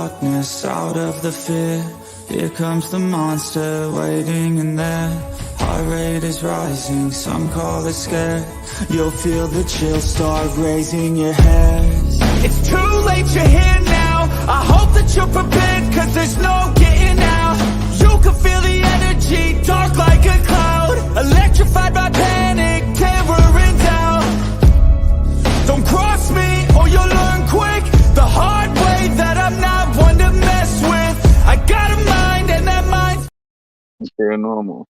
darkness, out of the fear. Here comes the monster waiting in there. Heart rate is rising, some call it scared. You'll feel the chill start raising your hairs. It's too late, you're here now. I hope that you're prepared, cause there's no getting out. You can feel the energy, dark like a cloud. Electrified by panic, terror and doubt. Don't cross me, or you'll learn quick the hard way that I'm not one to mess with. I got a mind, and that mind's paranormal.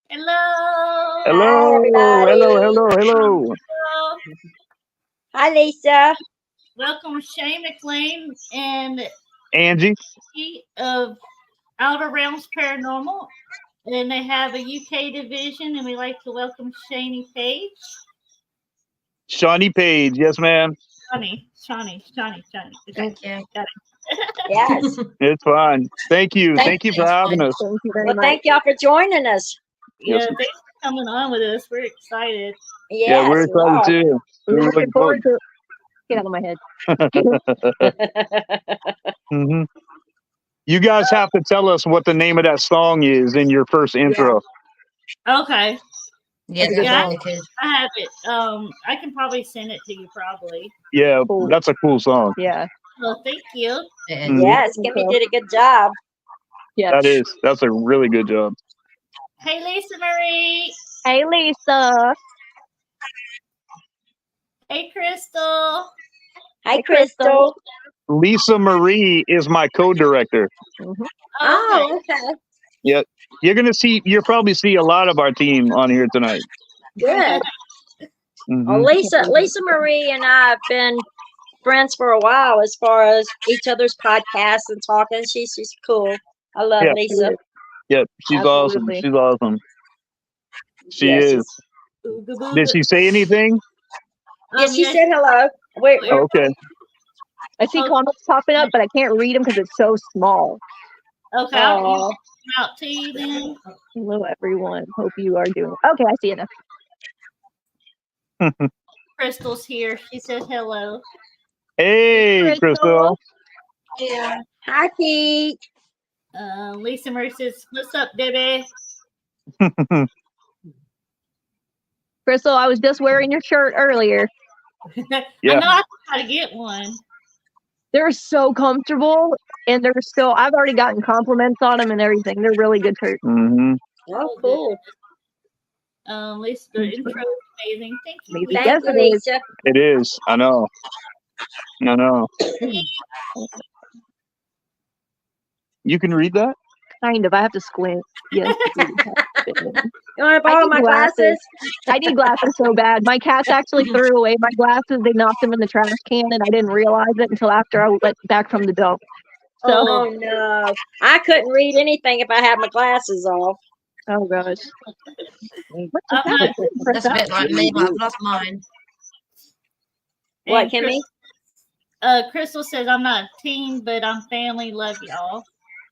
Hello. Hello. Hello. Hi, Lisa. Welcome, Shane McLain and Angie of Outer Realms Paranormal. And they have a UK division, and we like to welcome Shani Page. Shani Page, yes, ma'am. Shani. Thank you. Got it. Yes. It's fine. Thank you. Thank you for having us. Thank you very much. Thank y'all for joining us. Yeah, Yes. thanks for coming on with us. We're excited. Yes, Yeah, we're excited too. We're looking forward to it. Get out of my head. Mm-hmm. You guys have to tell us what the name of that song is in your first intro. Okay. Yeah, I have it. I can probably send it to you probably. Yeah, Cool. that's a cool song. Yeah. Well, thank you. Yes, Kimmy did a good job. Yeah. That's a really good job. Hey, Lisa Marie. Hey, Lisa. Hey, Crystal. Hi, Crystal. Lisa Marie is my co-director. Mm-hmm. Oh, okay. Yep. You'll probably see a lot of our team on here tonight. Good. Mhm. Well, Lisa Marie and I have been friends for a while as far as each other's podcasts and talking. She's cool. I love Yeah. Lisa. Yep, she's Absolutely. awesome. She's awesome. She Yeah, is. Did she say anything? Yeah, she said hello. Wait, Oh, okay. I see comments popping up, but I can't read them because it's so small. Okay, I'll out to you then. Hello, everyone. Hope you are doing. Okay, I see it now. Crystal's here. She says hello. Hey, Crystal. yeah. Hi, Pete. Lisa Marie says, "What's up, baby?" Crystal, I was just wearing your shirt earlier. I Yeah. know I got to get one. They're so comfortable, and they're still. I've already gotten compliments on them and everything. They're really good shirts. Mm-hmm. Oh, cool. Lisa, the intro is amazing. Thank you. Amazing. Lisa. Yes, Thank you, Lisa. It is. I know. You can read that? Kind of. I have to squint. Yes. You want to borrow my glasses? I need glasses so bad. My cats actually threw away my glasses. They knocked them in the trash can, and I didn't realize it until after I went back from the dump. So, Oh, no. I couldn't read anything if I had my glasses off. oh gosh. That's a bit like me. I've lost mine. What, Kimmy? Crystal says, "I'm not a team, but I'm family. Love y'all."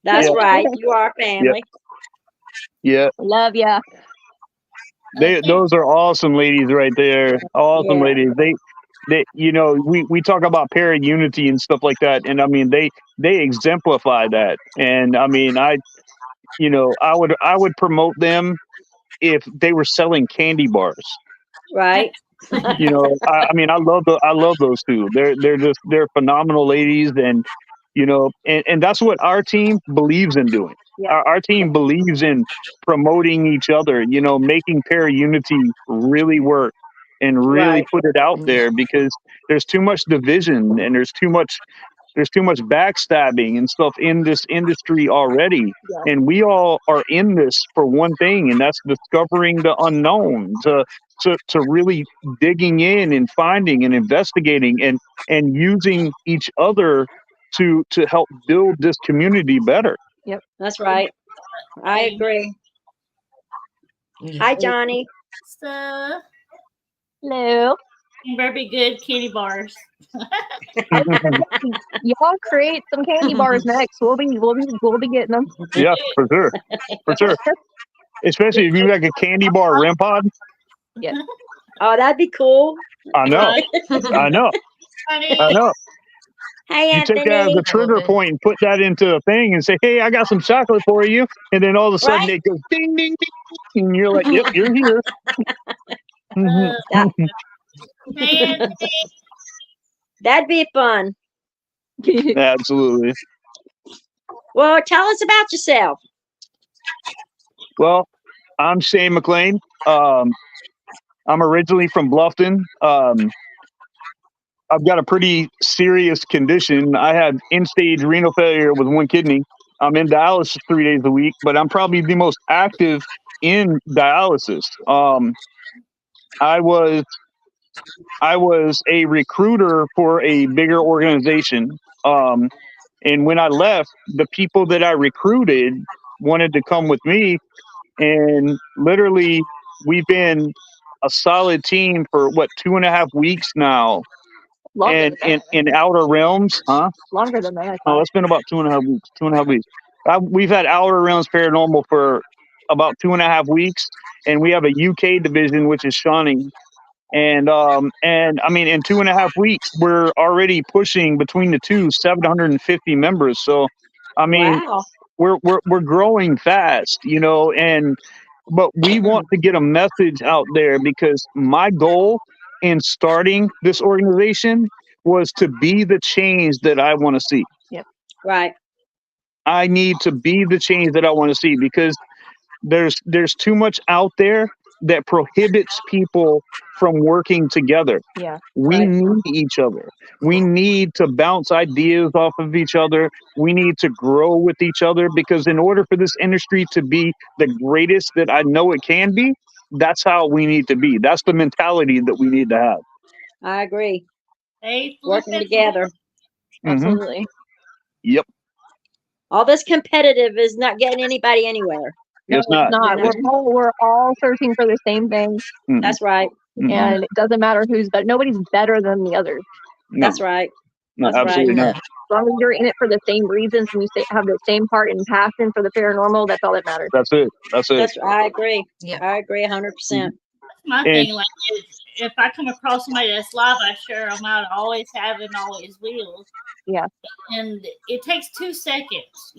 That's Yeah. right. You are family. Yeah. Love ya. Those are awesome ladies right there. Awesome Yeah. ladies. They we talk about parent unity and stuff like that, and I mean they exemplify that. And I mean I would promote them if they were selling candy bars. Right. I mean I love those two. They're phenomenal ladies, and and that's what our team believes in doing. Yeah. Our team believes in promoting each other, making para unity really work and really put it out there, because there's too much division and there's too much backstabbing and stuff in this industry already. Yeah. And we all are in this for one thing, and that's discovering the unknown, to really digging in and finding and investigating and using each other to help build this community better. Yep. That's right. I agree. Hi, Johnny. So, Hello. very good candy bars. Y'all create some candy bars next. We'll be getting them. Yeah, for sure. Especially if you like a candy bar REM pod. Yeah. Oh, that'd be cool. I know. Honey, Hey, You take that as Anthony. a trigger point and put that into a thing and say, "Hey, I got some chocolate for you," and then all of a sudden Right? it goes ding, ding, ding, and you're like, "Yep, you're here." Mhm. That, Hey, Anthony. that'd be fun. Absolutely. Well, tell us about yourself. Well, I'm Shane McLain. I'm originally from Bluffton. I've got a pretty serious condition. I have end-stage renal failure with one kidney. I'm in dialysis 3 days a week, but I'm probably the most active in dialysis. I was I was a recruiter for a bigger organization. And when I left, the people that I recruited wanted to come with me. And literally, we've been a solid team for what, 2.5 weeks now. Longer And than that. in Outer Realms, huh? Longer than that. I Oh, thought. it's been about 2.5 weeks. 2.5 weeks. We've had Outer Realms Paranormal for about 2.5 weeks, and we have a UK division, which is Shani. And I mean, in 2.5 weeks, we're already pushing between the two 750 members. So, I mean, Wow. we're growing fast, and but we want to get a message out there because my goal in starting this organization was to be the change that I want to see. Right. I need to be the change that I want to see because there's too much out there that prohibits people from working together. Yeah. We Right. need each other. We need to bounce ideas off of each other. We need to grow with each other because in order for this industry to be the greatest that I know it can be, that's how we need to be. That's the mentality that we need to have. I agree. Hey, flip Working it. together. Mhm. Absolutely. Yep. All this competitive is not getting anybody anywhere. No, It's not. not. You know? We're all searching for the same thing, Mhm. That's right. Mhm. and it doesn't matter who's better. Nobody's better than the other. No, That's right. no, That's right. absolutely No. not. As long as you're in it for the same reasons and have the same heart and passion for the paranormal, that's all that matters. That's it. That's it. I agree. Yeah. I agree 100%. That's my And thing. Like, if I come across somebody that's live, I share them out. I always have and always will. Yeah. And it takes 2 seconds,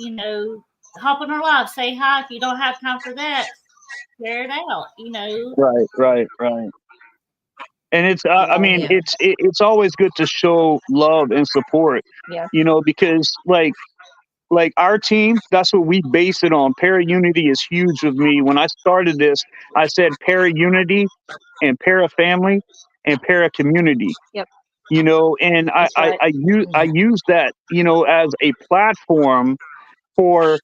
hop on our live, say hi. If you don't have time for that, share it out, right. And it's I mean Yeah. it's always good to show love and support, Yeah. because like our team, that's what we base it on. Para unity is huge with me. When I started this, I said para unity and para family and para community. Yep. And That's right. I use that, as a platform for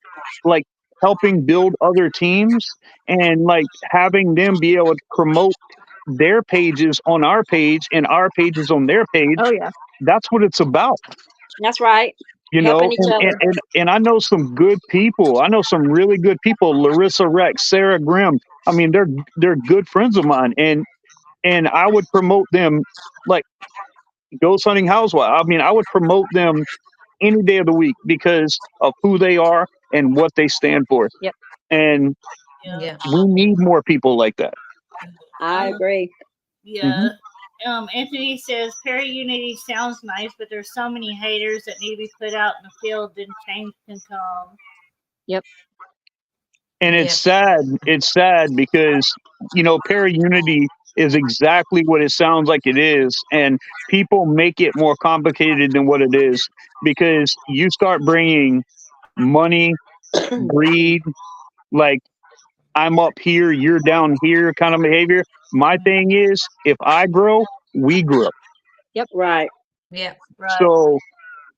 like helping build other teams and like having them be able to promote their pages on our page and our pages on their page. Oh yeah. That's what it's about, That's right. Helping each other. and I know some good people. I know some really good people. Larissa Rex, Sarah Grimm. I mean, they're good friends of mine, and I would promote them like Ghost Hunting Housewife. I mean, I would promote them any day of the week because of who they are and what they stand for. Yep. And Yeah. we need more people like that. I agree. Yeah. Anthony says Perry Unity sounds nice, but there's so many haters that need to be put out in the field, then change can come. And it's sad. It's sad because, para unity is exactly what it sounds like it is. And people make it more complicated than what it is because you start bringing money, greed, like I'm up here, you're down here kind of behavior. My thing is, if I grow, we grow. Right. Yeah. Right. So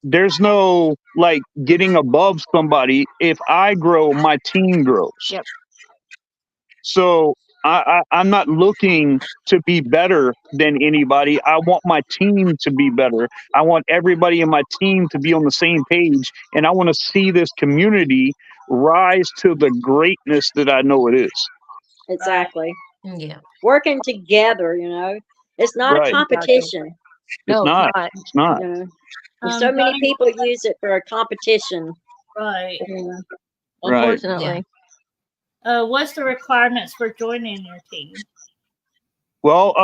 there's no like getting above somebody. If I grow, my team grows. Yep. So I'm not looking to be better than anybody. I want my team to be better. I want everybody in my team to be on the same page. And I want to see this community rise to the greatness that I know it is. Exactly. Yeah. Working together, It's not Right. a competition. No, It's not. not. It's not. And so many people use it for a competition. Right. Right. Unfortunately. What's the requirements for joining your team? Well,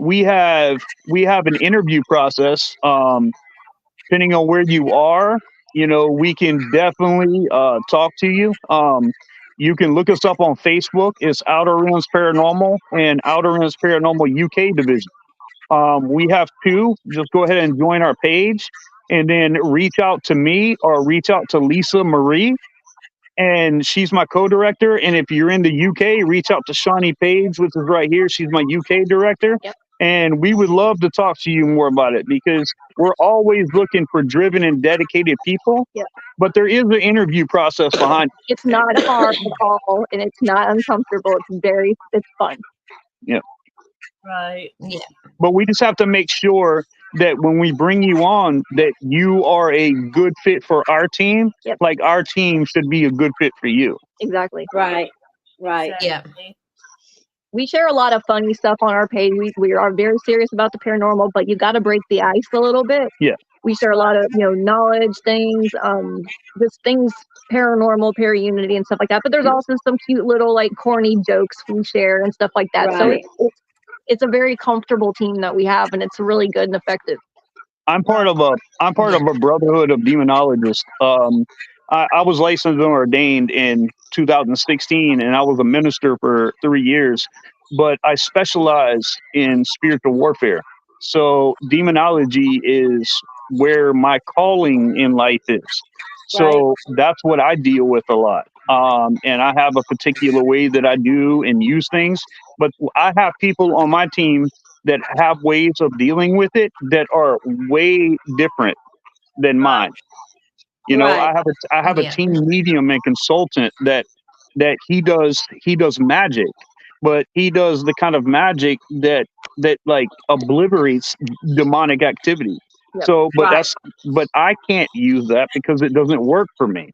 we have an interview process. depending on where you are, we can definitely talk to you. You can look us up on Facebook. It's Outer Rims Paranormal and Outer Rims Paranormal UK division. We have two. Just go ahead and join our page, and then reach out to me or reach out to Lisa Marie, and she's my co-director. And if you're in the UK, reach out to Shani Page, which is right here. She's my UK director. Yep. And we would love to talk to you more about it, because we're always looking for driven and dedicated people. Yep. But there is an interview process behind it. It's not hard at all, and it's not uncomfortable. It's fun. Yeah. Right. Yeah. But we just have to make sure that when we bring you on, that you are a good fit for our team. Yep. Like our team should be a good fit for you. Exactly. Right. Right. Exactly. We share a lot of funny stuff on our page. We are very serious about the paranormal, but you got to break the ice a little bit. Yeah. We share a lot of knowledge things, just things paranormal, para-unity, and stuff like that. But there's also some cute little like corny jokes we share and stuff like that. Right. So it's a very comfortable team that we have, and it's really good and effective. I'm part of a brotherhood of demonologists. I was licensed and ordained in 2016, and I was a minister for 3 years. But I specialize in spiritual warfare. So demonology is where my calling in life is. So that's what I deal with a lot. And I have a particular way that I do and use things. But I have people on my team that have ways of dealing with it that are way different than mine. Right. I have a Yeah. team medium and consultant that he does magic, but he does the kind of magic that like obliterates demonic activity. Yep. So, Right. but I can't use that because it doesn't work for me.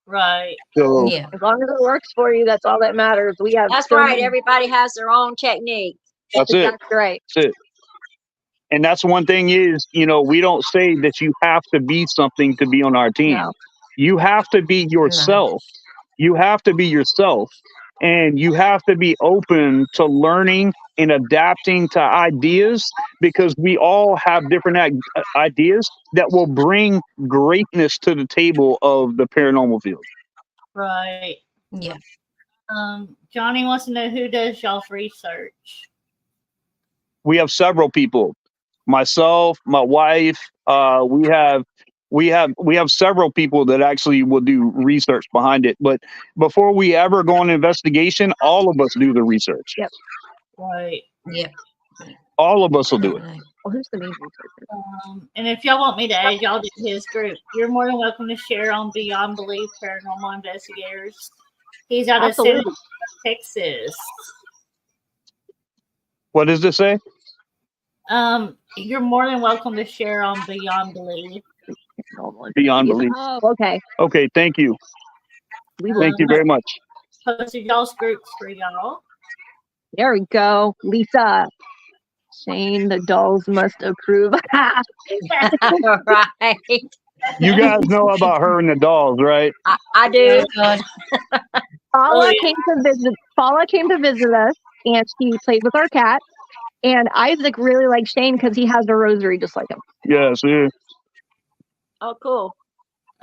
Right. So Yeah. As long as it works for you, that's all that matters. We have That's so right. many- Everybody has their own technique. that's it. That's right. That's it. And that's one thing is, we don't say that you have to be something to be on our team. No. You have to be yourself. You have to be yourself. And you have to be open to learning and adapting to ideas, because we all have different ideas that will bring greatness to the table of the paranormal field. Right. Yeah. Johnny wants to know, who does y'all's research? We have several people. Myself, my wife, we have several people that actually will do research behind it. But before we ever go on an investigation, all of us do the research. Yep. Right. Yeah. All of us will do it. Definitely. Well, who's the main researcher? And if y'all want me to add y'all to his group, you're more than welcome to share on Beyond Belief Paranormal Investigators. He's out of San Absolutely. Texas. What does it say? You're more than welcome to share on Beyond Belief. Beyond belief. Oh, okay. Okay, thank you. Thank you very much. Posted y'all's groups for y'all. There we go. Lisa. Shane, the dolls must approve. Right. You guys know about her and the dolls, right? I do. God. Paula yeah. came to visit us, and she played with our cat. And Isaac really likes Shane because he has a rosary just like him. Yes, yeah, Oh, cool.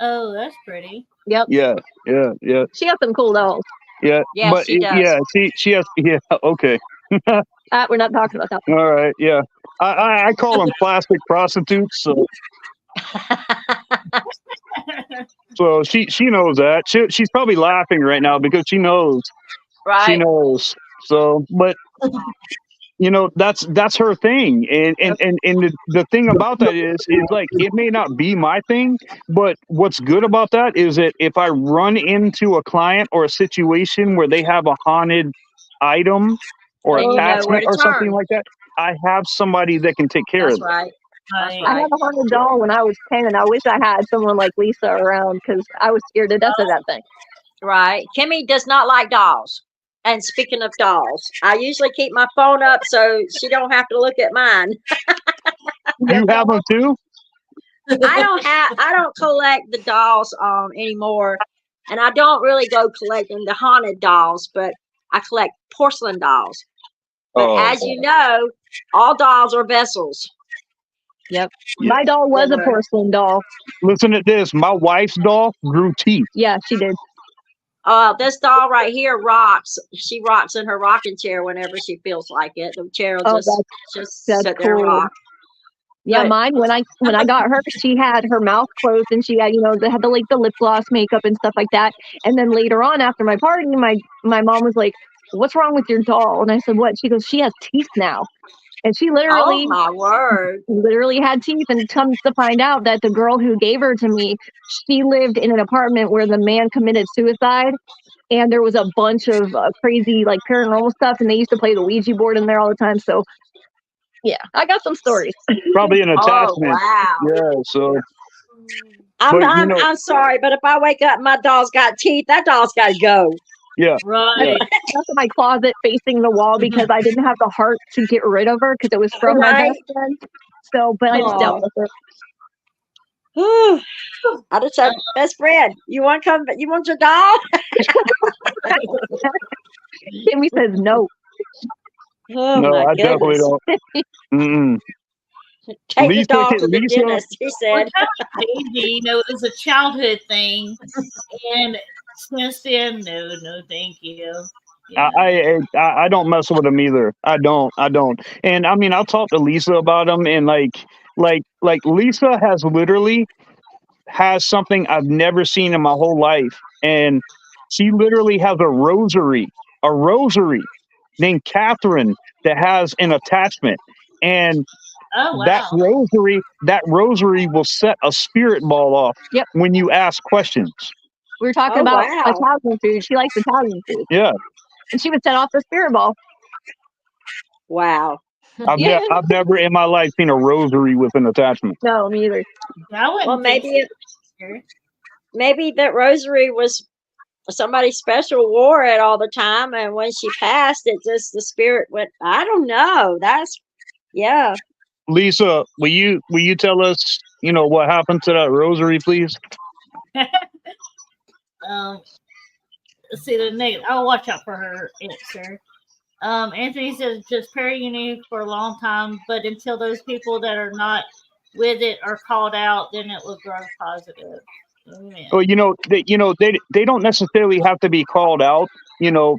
Oh, that's pretty. Yep. yeah. She has some cool dolls. Yeah, Yes, but she does. yeah, she has. Yeah, okay, We're not talking about that. all right, yeah. I call them plastic prostitutes. So she knows that. She's probably laughing right now because she knows. She Right. knows. So, but that's her thing, and the thing about that is like, it may not be my thing, but what's good about that is that if I run into a client or a situation where they have a haunted item or Then you know where attachment to or something turn. like that, I have somebody that can take care That's of it. right. That's Right. I right. had a haunted doll when I was 10, and I wish I had someone like Lisa around because I was scared to death of that thing. Right. Kimmy does not like dolls. And speaking of dolls, I usually keep my phone up so she don't have to look at mine. You have them too? I don't collect the dolls anymore. And I don't really go collecting the haunted dolls, but I collect porcelain dolls. But Oh. as you know, all dolls are vessels. Yep. Yeah. My doll was a porcelain doll. Listen to this. My wife's doll grew teeth. Yeah, she did. This doll right here rocks. She rocks in her rocking chair whenever she feels like it. The chair will just that's sit there and cool. rock. Yeah, But- mine when I got her, she had her mouth closed and she had, they had the lip gloss makeup and stuff like that. And then later on after my party, my mom was like, "What's wrong with your doll?" And I said, "What?" She goes, "She has teeth now." And she literally Oh my word. literally had teeth, and comes to find out that the girl who gave her to me, she lived in an apartment where the man committed suicide. And there was a bunch of crazy like paranormal stuff, and they used to play the Ouija board in there all the time. So yeah, I got some stories. Probably an attachment. Oh wow. Yeah. So. I'm sorry, but if I wake up and my doll's got teeth, that doll's got to go. Yeah. Right. Yeah. That's in my closet facing the wall because I didn't have the heart to get rid of her because it was from my best friend. So, but I just dealt with it. I just said, best friend, you want to come? You want your doll? Kimmy says no. Oh No, my I definitely goodness. don't. Take the Lisa, dog to the Lisa- dentist, he said. Crazy, it was a childhood thing, and since then, no, thank you. Yeah. I don't mess with them either. I don't. And I mean, I'll talk to Lisa about them, and like Lisa has something I've never seen in my whole life, and she literally has a rosary named Catherine that has an attachment, and Oh that wow. rosary will set a spirit ball off Yep. when you ask questions. We were talking Oh, about wow. Italian food. She likes Italian food. Yeah. And she would set off the spirit ball. Wow. I've never in my life seen a rosary with an attachment. No, me either. I wouldn't Well, think maybe maybe that rosary was somebody special wore it all the time, and when she passed, it just the spirit went. I don't know. Yeah. Lisa, will you tell us, what happened to that rosary, please? See the next. I'll watch out for her answer. Anthony says just paranoid for a long time, but until those people that are not with it are called out, then it will grow positive. Amen. Well, they don't necessarily have to be called out,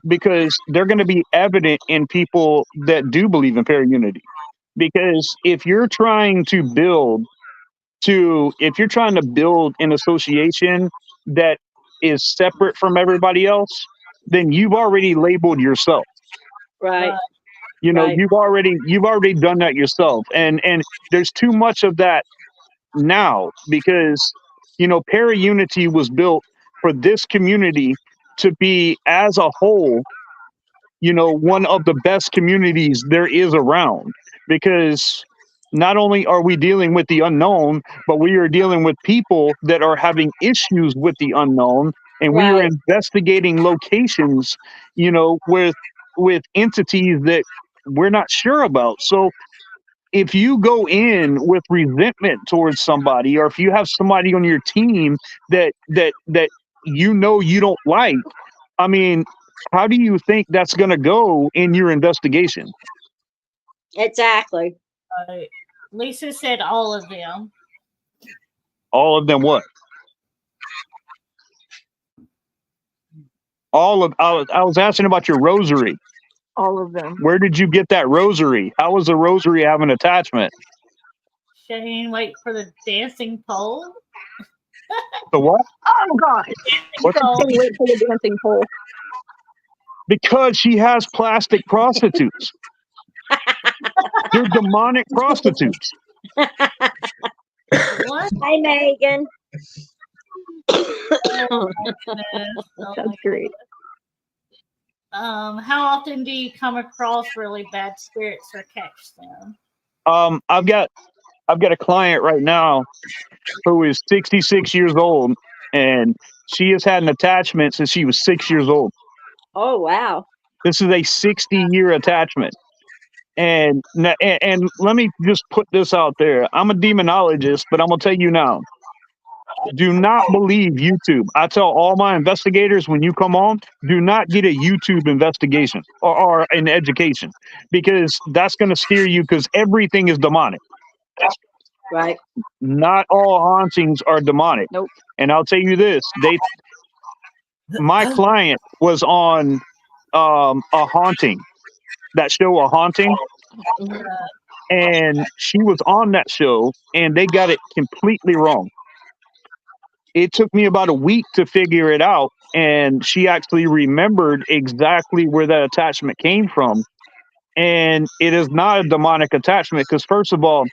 because they're going to be evident in people that do believe in paraunity. Because if you're trying to build an association that is separate from everybody else, then you've already labeled yourself. Right. Right. You've already done that yourself, and there's too much of that now because paraunity was built for this community to be as a whole one of the best communities there is around, because not only are we dealing with the unknown, but we are dealing with people that are having issues with the unknown, and we are investigating locations with entities that we're not sure about. So if you go in with resentment towards somebody, or if you have somebody on your team that you don't like, I mean, how do you think that's going to go in your investigation? Exactly. Lisa said all of them. All of them what? I was asking about your rosary. All of them. Where did you get that rosary? How was the rosary have an attachment? Shane, wait for the dancing pole. The what? Oh gosh. What's Wait for the dancing pole. Because she has plastic prostitutes. They're demonic prostitutes. What? Hey, Megan. That's great. How often do you come across really bad spirits or catch them? I've got a client right now who is 66 years old, and she has had an attachment since she was 6 years old. Oh wow. This is a 60-year attachment. And let me just put this out there. I'm a demonologist, but I'm going to tell you now, do not believe YouTube. I tell all my investigators when you come on, do not get a YouTube investigation or an education, because that's going to steer you, because everything is demonic. Right. Not all hauntings are demonic. Nope. And I'll tell you this: my client was on a haunting, that show, A Haunting, Mhm. and she was on that show, and they got it completely wrong. It took me about a week to figure it out, and she actually remembered exactly where that attachment came from. And it is not a demonic attachment because, first of all,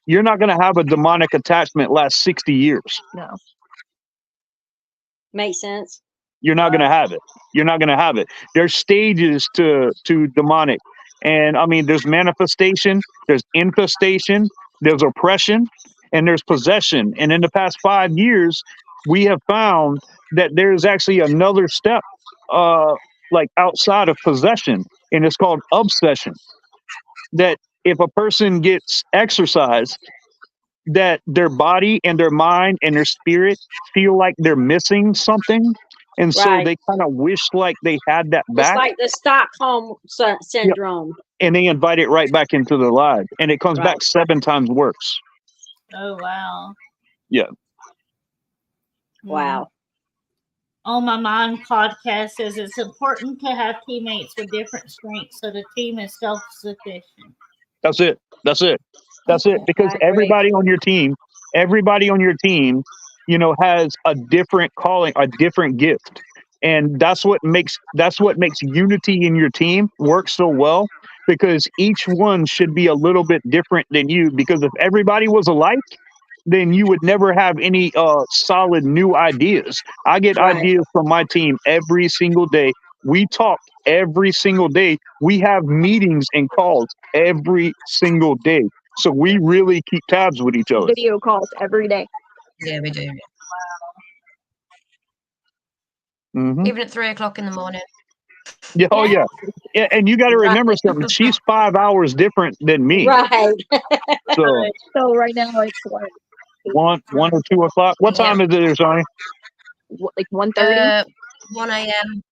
you're not going to have a demonic attachment last 60 years. No. Makes sense. You're not going to have it. You're not going to have it. There's stages to demonic. And I mean, there's manifestation, there's infestation, there's oppression, and there's possession. And in the past 5 years, we have found that there's actually another step, like outside of possession, and it's called obsession. That if a person gets exercise, that their body and their mind and their spirit feel like they're missing something, and so Right. they kind of wish like they had that It's back. like the Stockholm syndrome. And they invite it right back into their life, and it comes Right. back 7 times worse. Oh wow. Yeah. Wow. On My Mind podcast says it's important to have teammates with different strengths so the team is self-sufficient. That's it. That's it. That's it. Because I agree. everybody on your team, has a different calling, a different gift. And that's what makes unity in your team work so well, because each one should be a little bit different than you. Because if everybody was alike, then you would never have any solid new ideas. I get Right. ideas from my team every single day. We talk every single day. We have meetings and calls every single day. So we really keep tabs with each other. Video calls every day. Yeah, we do. Mhm. Even at 3 o'clock in the morning. Yeah, oh yeah. Yeah, and you got to remember Right. something. She's 5 hours different than me. Right. So So right now it's what, 1 or 2 o'clock. What Yeah. time is it there, Shani? like 1:30? 1 a.m.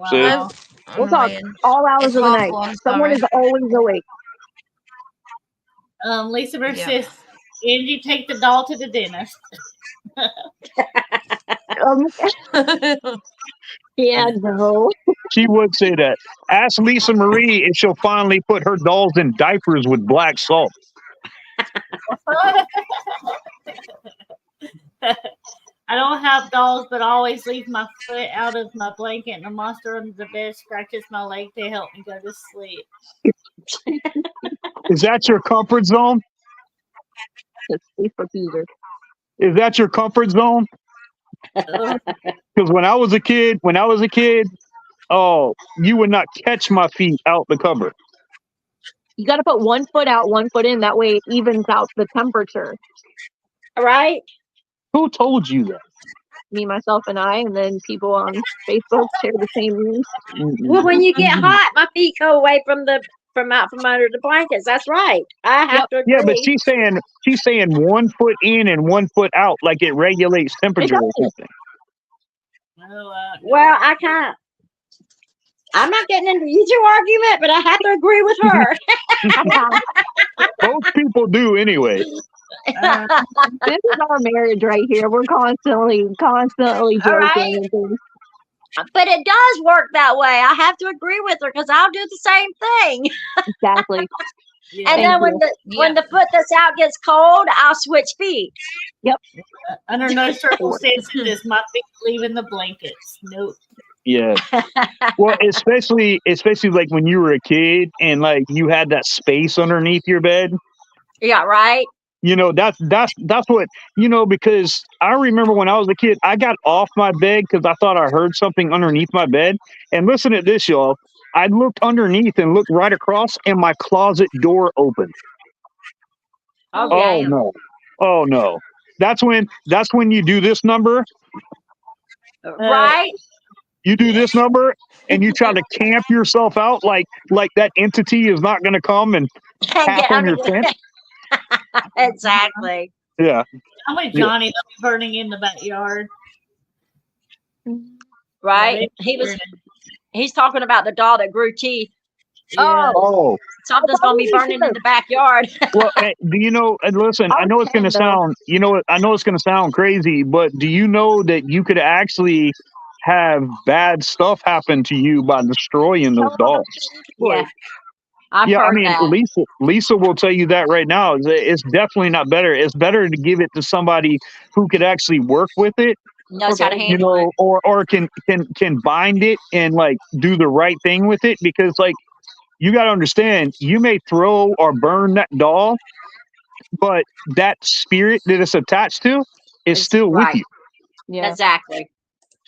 See? Wow. We'll talk Annoying. all hours It's of the half night. one, Someone sorry. is always awake. Lisa Bird Yeah. says, Angie, take the doll to the dentist. Yeah, no. She would say that. Ask Lisa Marie if she'll finally put her dolls in diapers with black salt. I don't have dolls, but I always leave my foot out of my blanket and the monster under the bed scratches my leg to help me go to sleep. Is that your comfort zone? Just Facebook user. Is that your comfort zone? Ugh. Because when I was a kid, oh, you would not catch my feet out the cupboard. You got to put 1 foot out, 1 foot in. That way it evens out the temperature. Right. Who told you that? Me, myself, and I, and then people on Facebook share the same news. Well, when you get hot, my feet go away from out from under the blankets. That's right. I have to agree. Yeah, but she's saying 1 foot in and 1 foot out, like it regulates temperature or does. something. Well, I'm not getting into your argument, but I have to agree with her. Most people do anyway. This is our marriage right here. We're constantly joking. All right. And things. But it does work that way. I have to agree with her because I'll do the same thing. Exactly. Yeah. And then when the foot that's out gets cold, I'll switch feet. Under no circumstances is my feet leaving the blankets. Nope. Yeah. Well, especially like when you were a kid and like you had that space underneath your bed. Yeah, right. That's what, because I remember when I was a kid, I got off my bed because I thought I heard something underneath my bed. And listen to this, y'all. I looked underneath and looked right across, and my closet door opened. Oh no. Oh no. That's when you do this number. Right. You do this number and you try to camp yourself out like that entity is not going to come and tap on your tent. Exactly. Yeah. I'm with Johnny. They'll be burning in the backyard. Right. He's talking about the doll that grew teeth. Yeah. Oh, Something's gonna be burning in the backyard. well, do you know? And listen, I I know was it's going to 10 though. sound, I know it's going to sound crazy, but do you know that you could actually have bad stuff happen to you by destroying Tell those them about dolls? your Yeah, board. I've Yeah, I heard mean, that. Lisa will tell you that right now. It's definitely not better. It's better to give it to somebody who could actually work with it, Knows how to Okay. handle it. or can bind it and like do the right thing with it. Because like you got to understand, you may throw or burn that doll, but that spirit that it's attached to is It's still with right. you. Yeah. Exactly.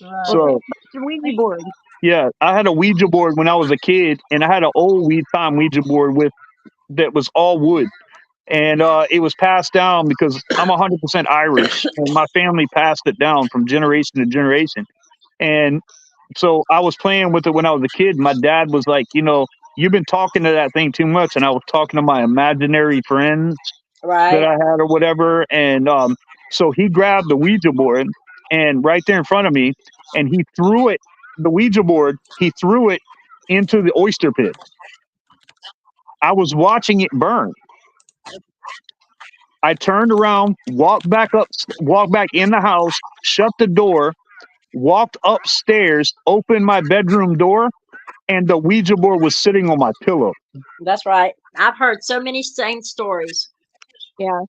Well, Right. think So about your Ouija board. yeah, I had a Ouija board when I was a kid, and I had an old time Ouija board with that was all wood, and it was passed down because I'm 100% Irish, and my family passed it down from generation to generation. And so I was playing with it when I was a kid. My dad was like, you've been talking to that thing too much, and I was talking to my imaginary friends that Right. I had or whatever. And so he grabbed the Ouija board and right there in front of me, and he threw it, the Ouija board, he threw it into the oyster pit. I was watching it burn. I turned around, walked back in the house, shut the door, walked upstairs, opened my bedroom door, and the Ouija board was sitting on my pillow. That's right. I've heard so many same stories. Yeah.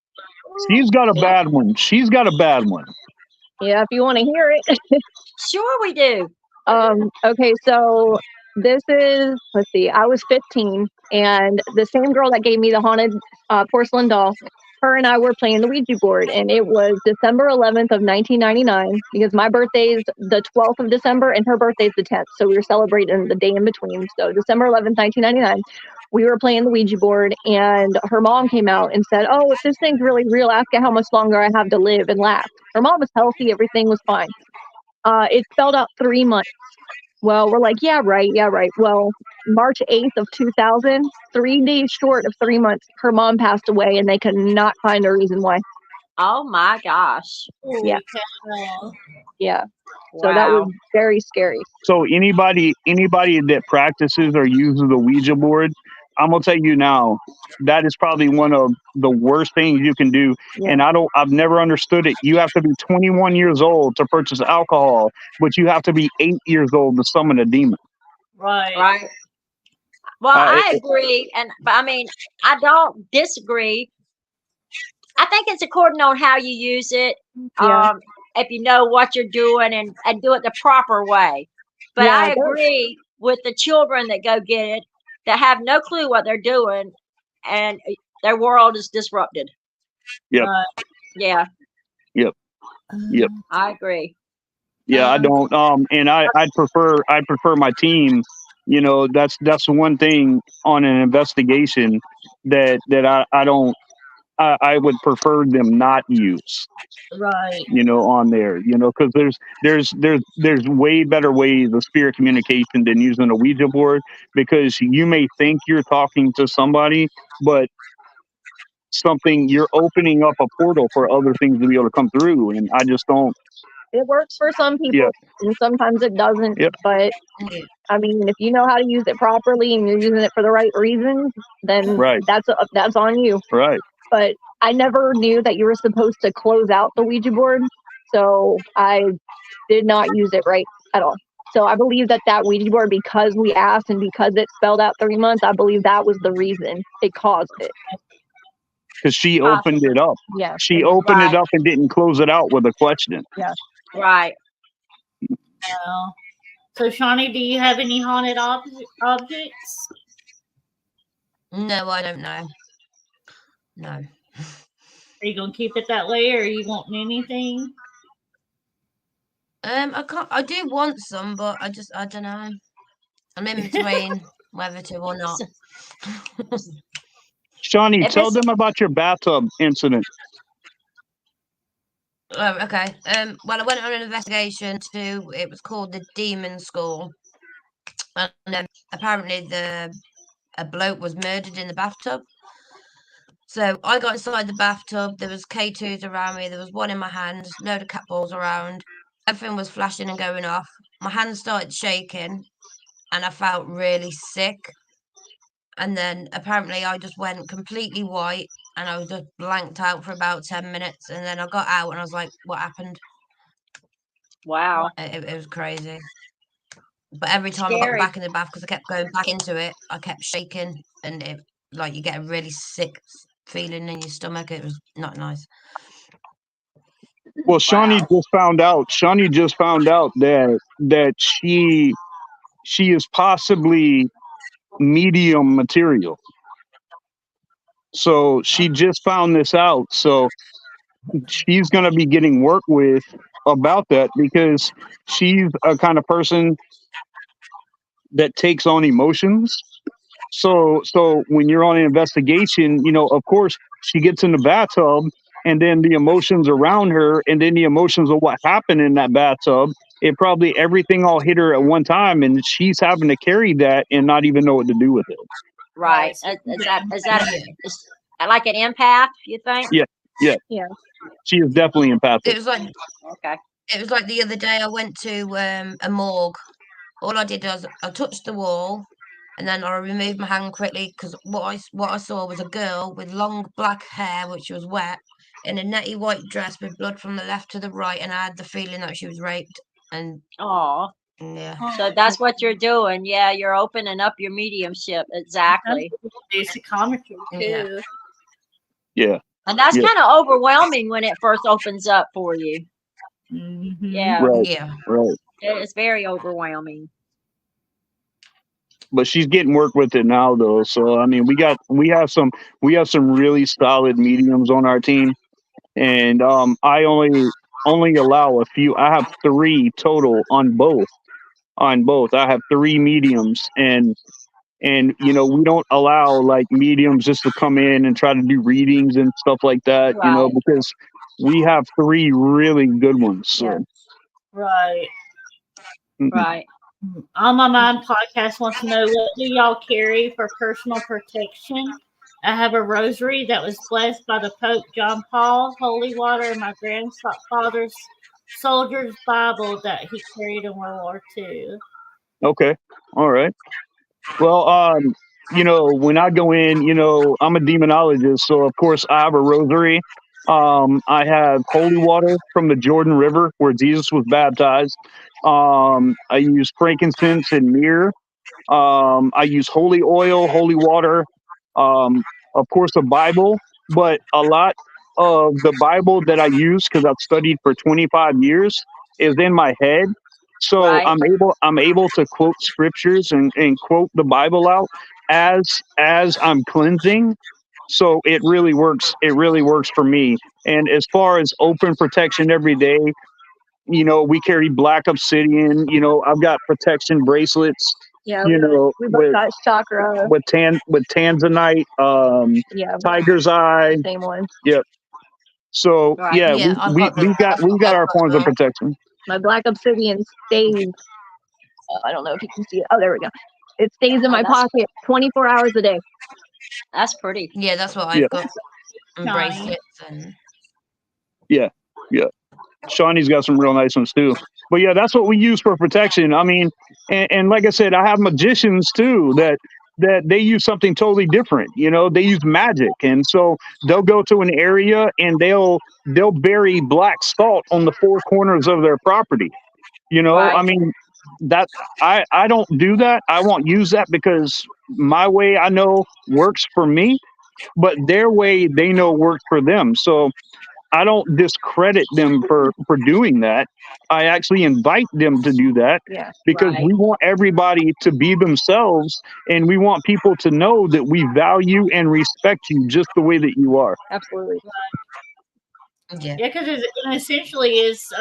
She's got a Yeah. bad one. She's got a bad one. Yeah. If you want to hear it. Sure, we do. Okay, so this is, let's see, I was 15, and the same girl that gave me the haunted porcelain doll, her and I were playing the Ouija board, and it was December 11th of 1999 because my birthday's the 12th of December and her birthday's the 10th, so we were celebrating the day in between. So December 11th, 1999, we were playing the Ouija board, and her mom came out and said, "Oh, if this thing's really real, ask it how much longer I have to live," and laughed. Her mom was healthy, everything was fine. It spelled out 3 months. Well, we're like, yeah, right, yeah, right. Well, March 8th of 2000, 3 days short of 3 months, her mom passed away, and they could not find a reason why. Oh my gosh. Yeah, Holy cow. yeah. So that was Wow. very scary. So anybody that practices or uses a Ouija board, I'm gonna tell you now, that is probably one of the worst things you can do. Yeah, And I've never understood it. You have to be 21 years old to purchase alcohol, but you have to be 8 years old to summon a demon. Right. Right. Well, Uh, I agree, but I mean, I don't disagree. I think it's according on how you use it. yeah, If you know what you're doing and do it the proper way. But yeah. I agree with the children that go get it that have no clue what they're doing and their world is disrupted. Yep. Right. Yeah, Yep. Yep. I agree. Yeah, I don't. And I'd prefer my team. That's one thing on an investigation that I don't. I would prefer them not use. Right. On there. Because there's way better ways of spirit communication than using a Ouija board. Because you may think you're talking to somebody, but you're opening up a portal for other things to be able to come through, and I just don't. It works for some people, Yeah. and sometimes it doesn't. Yep. But Yeah. I mean, if you know how to use it properly and you're using it for the right reasons, then Right. that's on you. Right. But I never knew that you were supposed to close out the Ouija board, so I did not use it right at all. So I believe that Ouija board, because we asked and because it spelled out 3 months, I believe that was the reason it caused it. Because she opened it up. Yeah. She opened it Right. up and didn't close it out with a question. Right. Well, so, Shani, do you have any haunted objects? No, I don't know. No. Are you gonna keep it that way, or are you wanting anything? I do want some, but I don't know. I'm in between whether to or not. Shani, If tell it's- them about your bathtub incident. Oh, okay. Well, I went on an investigation to. It was called the Demon School, and apparently a bloke was murdered in the bathtub. So I got inside the bathtub. There was K2s around me. There was one in my hand. Load of cat balls around. Everything was flashing and going off. My hands started shaking, and I felt really sick. and then apparently I just went completely white, and I was just blanked out for about 10 minutes, and then I got out, and I was like, "What happened?" Wow. It was crazy. But every time I got Scary. back in the bath, because I kept going back into it, I kept shaking, and it like you get a really sick feeling in your stomach. It was not nice. Well, Shani just found out. Shani just found out that she is possibly medium material. So she just found this out. So she's going to be getting work with about that, because she's a kind of person that takes on emotions. So when you're on an investigation, of course she gets in the bathtub, and then the emotions around her, and then the emotions of what happened in that bathtub, it probably everything all hit her at one time, and she's having to carry that and not even know what to do with it. Right. Is like an empath, you think? Yeah. Yeah. She is definitely empathic. It was like Okay. It was like the other day I went to a morgue. All I did was I touched the wall, and then I removed my hand quickly, because what I saw was a girl with long black hair, which was wet, in a netty white dress with blood from the left to the right, and I had the feeling that she was raped. And Oh, yeah, so that's what you're doing. Yeah, you're opening up your mediumship. Exactly. Do psychometry too. Yeah. And that's Yeah. kind of overwhelming when it first opens up for you. Mm-hmm. Yeah. Right. yeah. Right. It's very overwhelming. But she's getting work with it now, though. So I mean, we have some really solid mediums on our team, and I only allow a few. I have 3 total on both. I have 3 mediums, and we don't allow like mediums just to come in and try to do readings and stuff like that. Right. Because we have 3 really good ones. So. Yeah. Right. Right. On My Mind podcast wants to know, what do y'all carry for personal protection? I have a rosary that was blessed by the Pope John Paul, holy water, and my grandfather's soldier's Bible that he carried in World War II. Okay. All right. Well, when I go in, I'm a demonologist, so of course I have a rosary. I have holy water from the Jordan River where Jesus was baptized. I use frankincense and myrrh. I use holy oil, holy water. Of course, a Bible, but a lot of the Bible that I use, because I've studied for 25 years, is in my head. So Right. I'm able to quote scriptures and quote the Bible out as I'm cleansing. So it really works. It really works for me. And as far as open protection every day, we carry black obsidian. I've got protection bracelets. Yeah. We We both got chakra. with tanzanite, Yeah. tiger's eye. Same one. Yep. So Right. yeah, Yeah, we got our forms of protection. My black obsidian stays. I don't know if you can see it. Oh, there we go. It stays in my pocket 24 hours a day. That's pretty. Yeah, that's what Yeah. I've got. And bracelets and Yeah. Shani's got some real nice ones too. But yeah, that's what we use for protection. I mean, and like I said, I have magicians too that they use something totally different. They use magic, and so they'll go to an area and they'll bury black salt on the 4 corners of their property. Right. I mean, that I don't do that. I won't use that, because my way I know works for me, but their way they know works for them. So I don't discredit them for doing that. I actually invite them to do that, Yeah. because Right. we want everybody to be themselves, and we want people to know that we value and respect you just the way that you are. Absolutely. yeah. Yeah, because essentially it's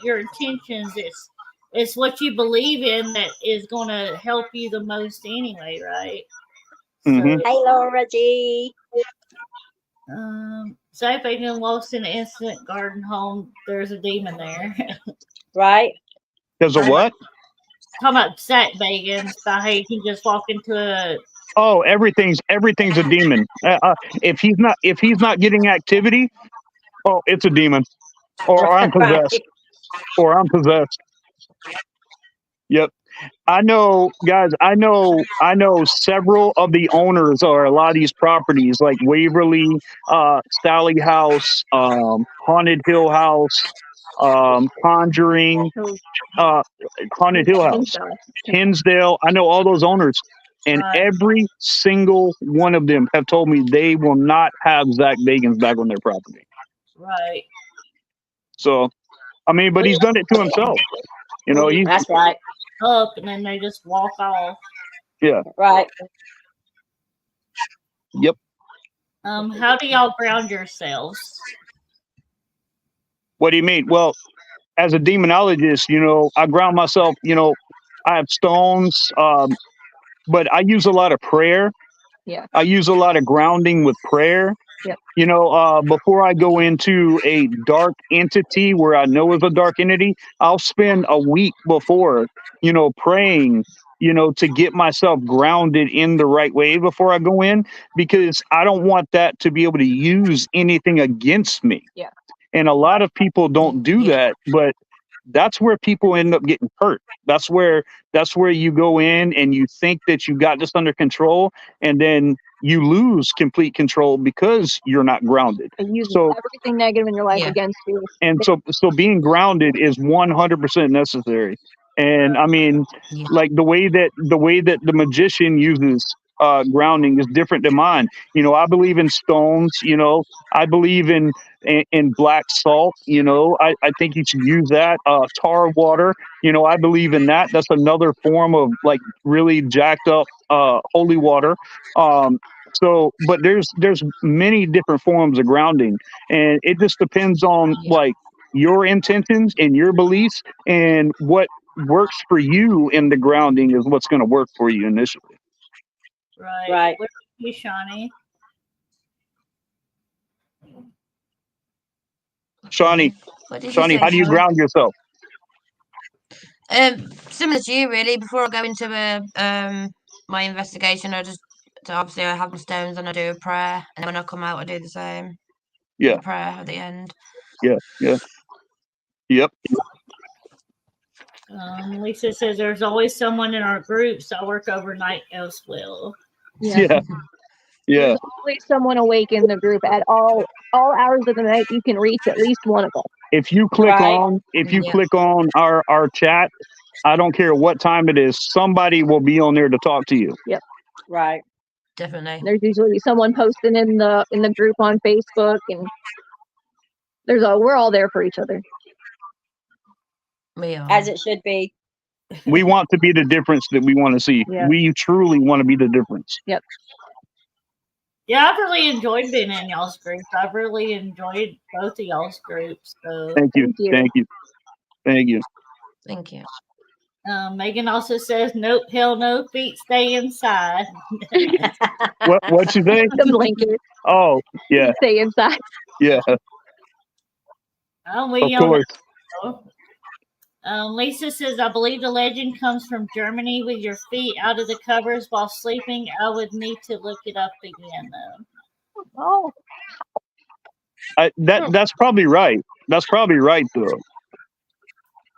your intentions. It's what you believe in that is going to help you the most anyway, right? Mhm. Hey, Laura G. Zach Bacon walks in an instant garden home. There's a demon there. Right. Because of what? Talking about Zach Bagans, about how you can just walk into a. Oh, everything's a demon. If he's not getting activity, oh, it's a demon, or I'm possessed, Right. or I'm possessed. Yep. I know, guys. I know several of the owners or a lot of these properties, like Waverly, Sally House, Haunted Hill House, Conjuring, So, uh, Haunted Hill House, Hinsdale. Hinsdale. I know all those owners, and Right. every single one of them have told me they will not have Zach Bagans back on their property. Right. So, I mean, but he's done it to himself. You know, he's That's right. Up and then they just walk off. Right. yep. How do y'all ground yourselves? What do you mean? Well, as a demonologist, you know, I ground myself. You know, I have stones, but I use a lot of prayer. Yeah. I use a lot of grounding with prayer. Yep. You know, before I go into a dark entity where I know is a dark entity, I'll spend a week before, you know, praying, you know, to get myself grounded in the right way before I go in, because I don't want that to be able to use anything against me. Yeah. And a lot of people don't do Yeah. that, but that's where people end up getting hurt. That's where you go in and you think that you got this under control, and then you lose complete control because you're not grounded. It uses So everything negative in your life Yeah. against you. and so being grounded is 100% necessary. And I mean, Yeah. like the way that the magician uses grounding is different than mine. You know, I believe in stones. You know, I believe in black salt. You know, I think you should use that. Tar water. You know, I believe in that. That's another form of like really jacked up holy water. So, but there's many different forms of grounding, and it just depends on Yeah. like your intentions and your beliefs, and what works for you in the grounding is what's going to work for you initially. Right. Right. What about you, Shani? Shawnee, What did you Shawnee, say, how do you Sean? ground yourself? Similar to you, really. Before I go into my investigation, obviously I have my stones and I do a prayer, and then when I come out, I do the same. Yeah, The prayer at the end. yeah, yep. Lisa says there's always someone in our groups that work overnight as well. Yeah. Yeah. There's always someone awake in the group at all hours of the night. You can reach at least one of them. If you click Right. on our chat, I don't care what time it is, somebody will be on there to talk to you. Right. Definitely. There's usually someone posting in the group on Facebook, and we're all there for each other. We are. As it should be. We want to be the difference that we want to see. Yeah. We truly want to be the difference. Yeah, I've really enjoyed being in y'all's group. I've really enjoyed both of y'all's groups. So Thank you. Thank you. Thank you. Thank you. Thank you. Megan also says, "Nope, hell no, feet stay inside." What you say? The blanket. Oh, yeah, Stay inside. yeah, We of all course. know. Lisa says, "I believe the legend comes from Germany with your feet out of the covers while sleeping." I would need to look it up again, though. Oh, That's probably right. That's probably right though.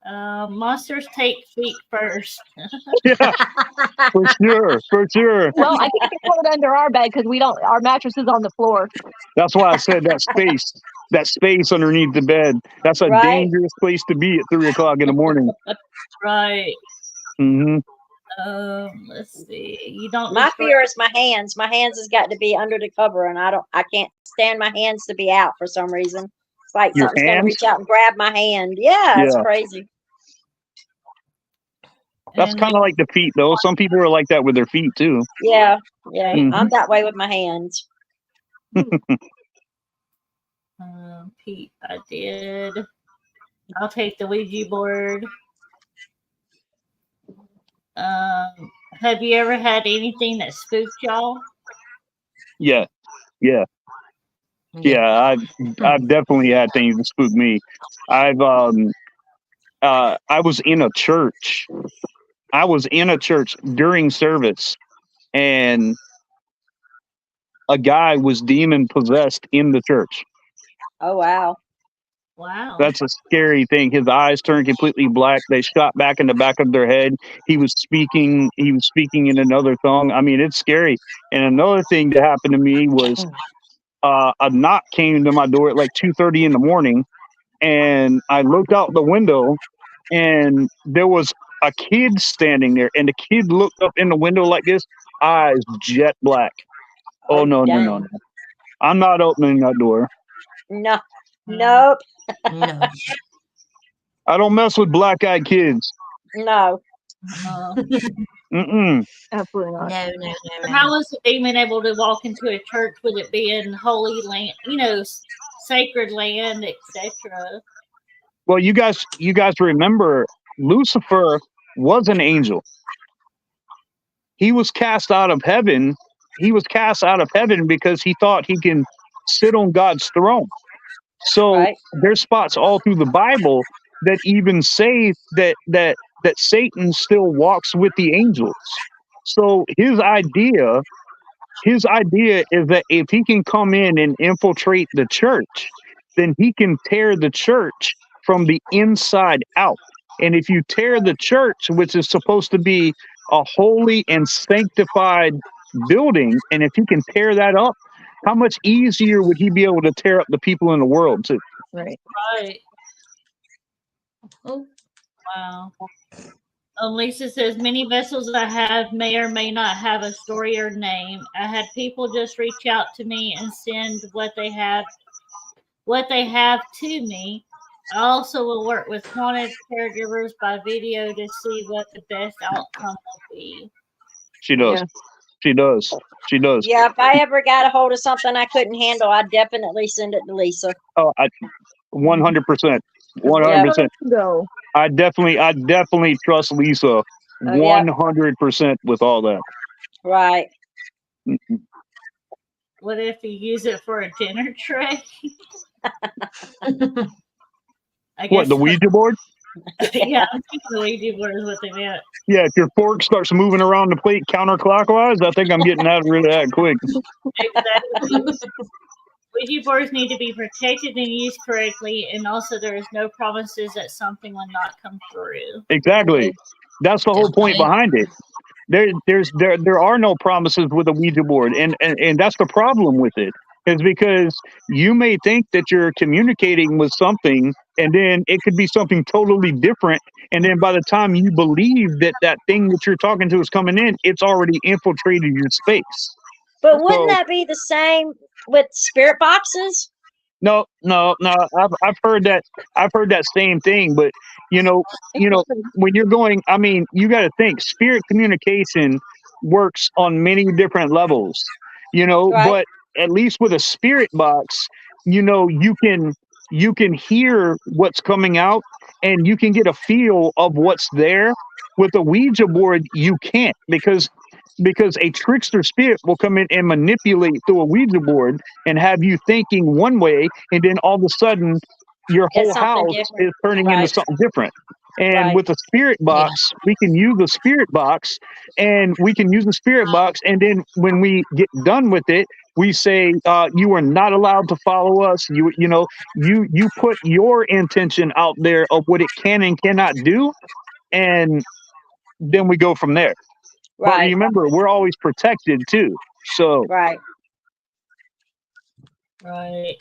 Monsters take feet first. Yeah, for sure, for sure. well, I think they put it under our bed because our mattress is on the floor. That's why I said that space underneath the bed. That's a Right. dangerous place to be at 3 o'clock in the morning. Right. Hmm. Let's see. You don't. My fear is my hands. My hands has got to be under the cover, and I can't stand my hands to be out for some reason. It's like Your something's gonna hands? reach out and grab my hand. Yeah, it's Yeah. crazy. That's And kind of like the feet though. Some people are like that with their feet too. Yeah, Mhm. I'm that way with my hands. Pete, I did. I'll take the Ouija board. Have you ever had anything that spooked y'all? Yeah, yeah, yeah. I've definitely had things that spook me. I was in a church. I was in a church during service, and a guy was demon possessed in the church. Oh wow. Wow. That's a scary thing. His eyes turned completely black. They shot back in the back of their head. He was speaking. He was speaking in another tongue. I mean, it's scary. And another thing that happened to me was a knock came to my door at like 2:30 in the morning, and I looked out the window, and there was a kid standing there, and the kid looked up in the window like this, eyes jet black. Oh no, no, no, dang. no! I'm not opening that door. No. Nope. No. I don't mess with black-eyed kids. No. Uh, Mm-mm. Absolutely not. No, no, no, how no. was the demon able to walk into a church with it being holy land, sacred land, etc.? Well, you guys remember Lucifer was an angel. He was cast out of heaven. He was cast out of heaven because he thought he can sit on God's throne. So Right. there's spots all through the Bible that even say that Satan still walks with the angels. So his idea is that if he can come in and infiltrate the church, then he can tear the church from the inside out. And if you tear the church, which is supposed to be a holy and sanctified building, and if he can tear that up, how much easier would he be able to tear up the people in the world too? Right. Right. Oh, Wow. Lisa says many vessels I have may or may not have a story or name. I had people just reach out to me and send what they have to me. I also will work with haunted caregivers by video to see what the best outcome will be. She does. Yeah. She does. She does. Yeah, if I ever got a hold of something I couldn't handle, I'd definitely send it to Lisa. Oh, 100%. Yep. 100%. Go. I definitely trust Lisa Yep. 100% with all that. Right. What if you use it for a dinner tray? I guess What, the Ouija board? yeah, I think the Ouija board is what they meant. Yeah, if your fork starts moving around the plate counterclockwise, I think I'm getting rid of that quick. Exactly. Ouija boards need to be protected and used correctly, and also there is no promises that something will not come through. Exactly. That's the whole point behind it. There are no promises with a Ouija board, and that's the problem with it. Is because you may think that you're communicating with something, and then it could be something totally different. And then by the time you believe that thing that you're talking to is coming in, it's already infiltrated your space. But wouldn't So that be the same with spirit boxes? no. I've heard that same thing, but you know, when you're going, I mean, you got to think spirit communication works on many different levels, Right. but at least with a spirit box, you can hear what's coming out and you can get a feel of what's there. With a Ouija board, you can't because a trickster spirit will come in and manipulate through a Ouija board and have you thinking one way, and then all of a sudden your It's whole something house different. is turning into Right. something different. And Right. with a spirit box, we can use the spirit box, and and then when we get done with it, we say, "You are not allowed to follow us. You put your intention out there of what it can and cannot do, and then we go from there." But Right. remember, we're always protected too. So Right. Right.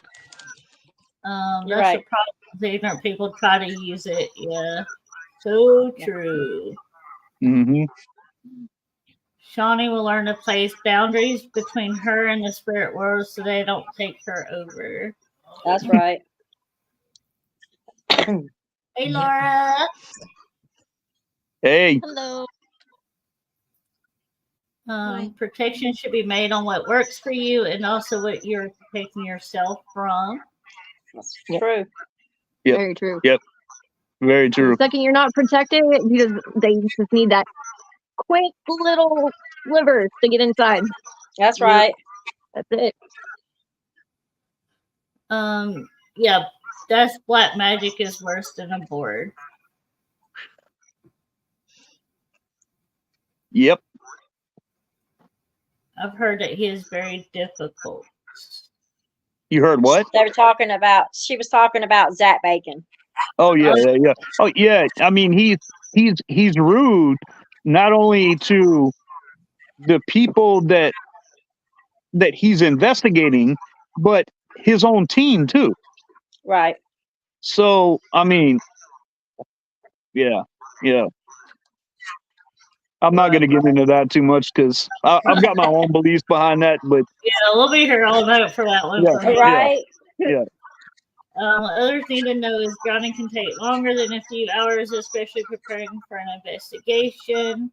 You're That's right. the problem. Ignorant people try to use it. Yeah. So Yeah. true. mhm. Shani will learn to place boundaries between her and the spirit world so they don't take her over. That's right. Hey, Yep. Laura. Hey, Hello. Protection should be made on what works for you and also what you're protecting yourself from. That's Yep. true. Yep. Very true. Yep. Very The true. second you're not protected, they just need that quick little sliver to get inside. That's Yep. right. That's it. Yeah, that's black magic is worse than a board. Yep. I've heard that he is very difficult. You heard what? They were talking about. She was talking about Zach Bacon. Oh yeah, yeah. Oh yeah. I mean, he's rude not only to the people that he's investigating, but his own team too. Right. So I mean, yeah, yeah. I'm not going to get into that too much because I've got my own beliefs behind that. But Yeah, we'll be here all night for that one. yeah, For me. Right. yeah. Other thing to know is drowning can take longer than a few hours, especially preparing for an investigation.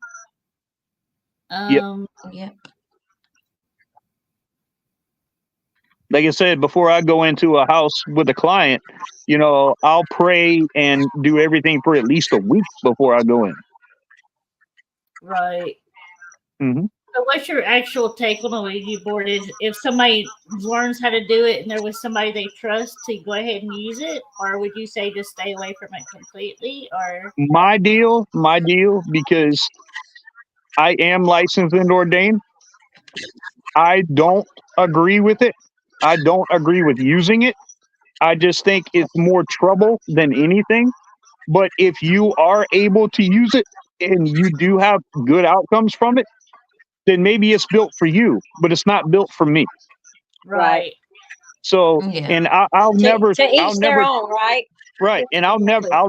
Yep. Like I said, before I go into a house with a client, I'll pray and do everything for at least a week before I go in. Right. Mm-hmm. So what's your actual take on a Ouija board? Is if somebody learns how to do it and there was somebody they trust to go ahead and use it, or would you say just stay away from it completely? Or my deal, because I am licensed and ordained. I don't agree with it. I don't agree with using it. I just think it's more trouble than anything. But if you are able to use it and you do have good outcomes from it, then maybe it's built for you, but it's not built for me. right. So, and I'll never, to each their own, right? Right. And I'll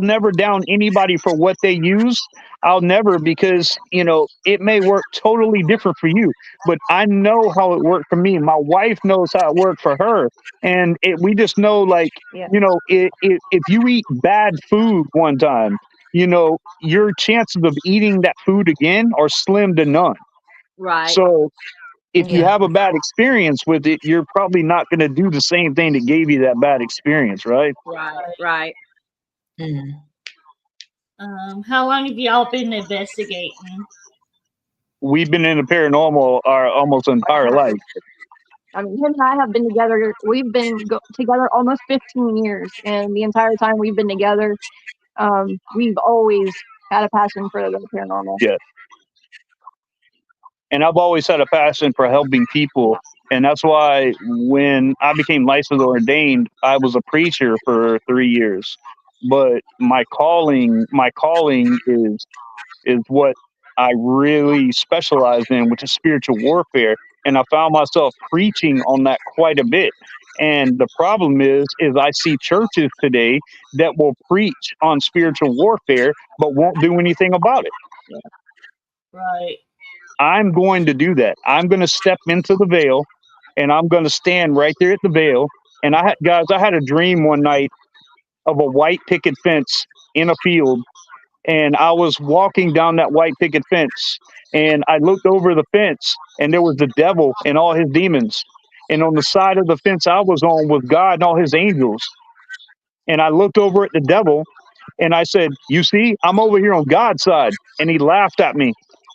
never down anybody for what they use. I'll never, because, it may work totally different for you, but I know how it worked for me. My wife knows how it worked for her. And we just know, like, if you eat bad food one time, your chances of eating that food again are slim to none. Right. So if you have a bad experience with it, you're probably not going to do the same thing that gave you that bad experience, right? Right. How long have y'all been investigating? We've been in the paranormal our almost entire life. I mean, him and I have been together. We've been together almost 15 years, and the entire time we've been together, we've always had a passion for the paranormal. Yeah. And I've always had a passion for helping people. And that's why when I became licensed ordained, I was a preacher for 3 years. But my calling is what I really specialize in, which is spiritual warfare. And I found myself preaching on that quite a bit. And the problem is I see churches today that will preach on spiritual warfare, but won't do anything about it. Right. I'm going to do that. I'm going to step into the veil, and I'm going to stand right there at the veil. And I had a dream one night of a white picket fence in a field, and I was walking down that white picket fence, and I looked over the fence, and there was the devil and all his demons. And on the side of the fence I was on was God and all his angels. And I looked over at the devil, and I said, "You see, I'm over here on God's side." And he laughed at me.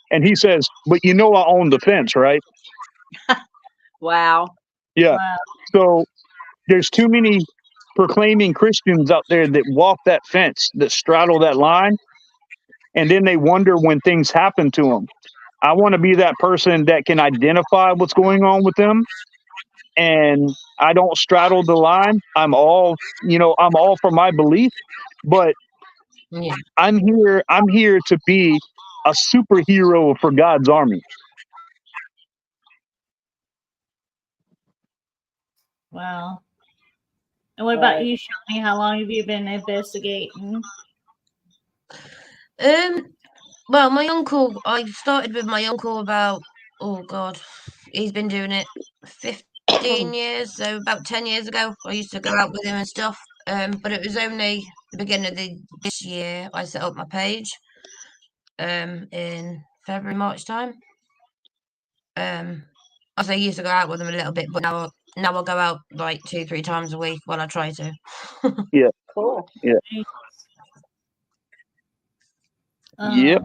And he says, "But I own the fence, right?" Wow. Yeah. Wow. So there's too many proclaiming Christians out there that walk that fence, that straddle that line, and then they wonder when things happen to them. I want to be that person that can identify what's going on with them, and I don't straddle the line. I'm all for my belief, but I'm here to be a superhero for God's army. Wow. And what about you, Shani? How long have you been investigating? Well, my uncle, I started with my uncle about, he's been doing it 15 years, so about 10 years ago, I used to go out with him and stuff. But it was only the beginning of this year I set up my page, in February, March time. I used to go out with him a little bit, but now I'll go out like 2-3 times a week. Well, I try to. Yeah. Cool. Yeah. Yep.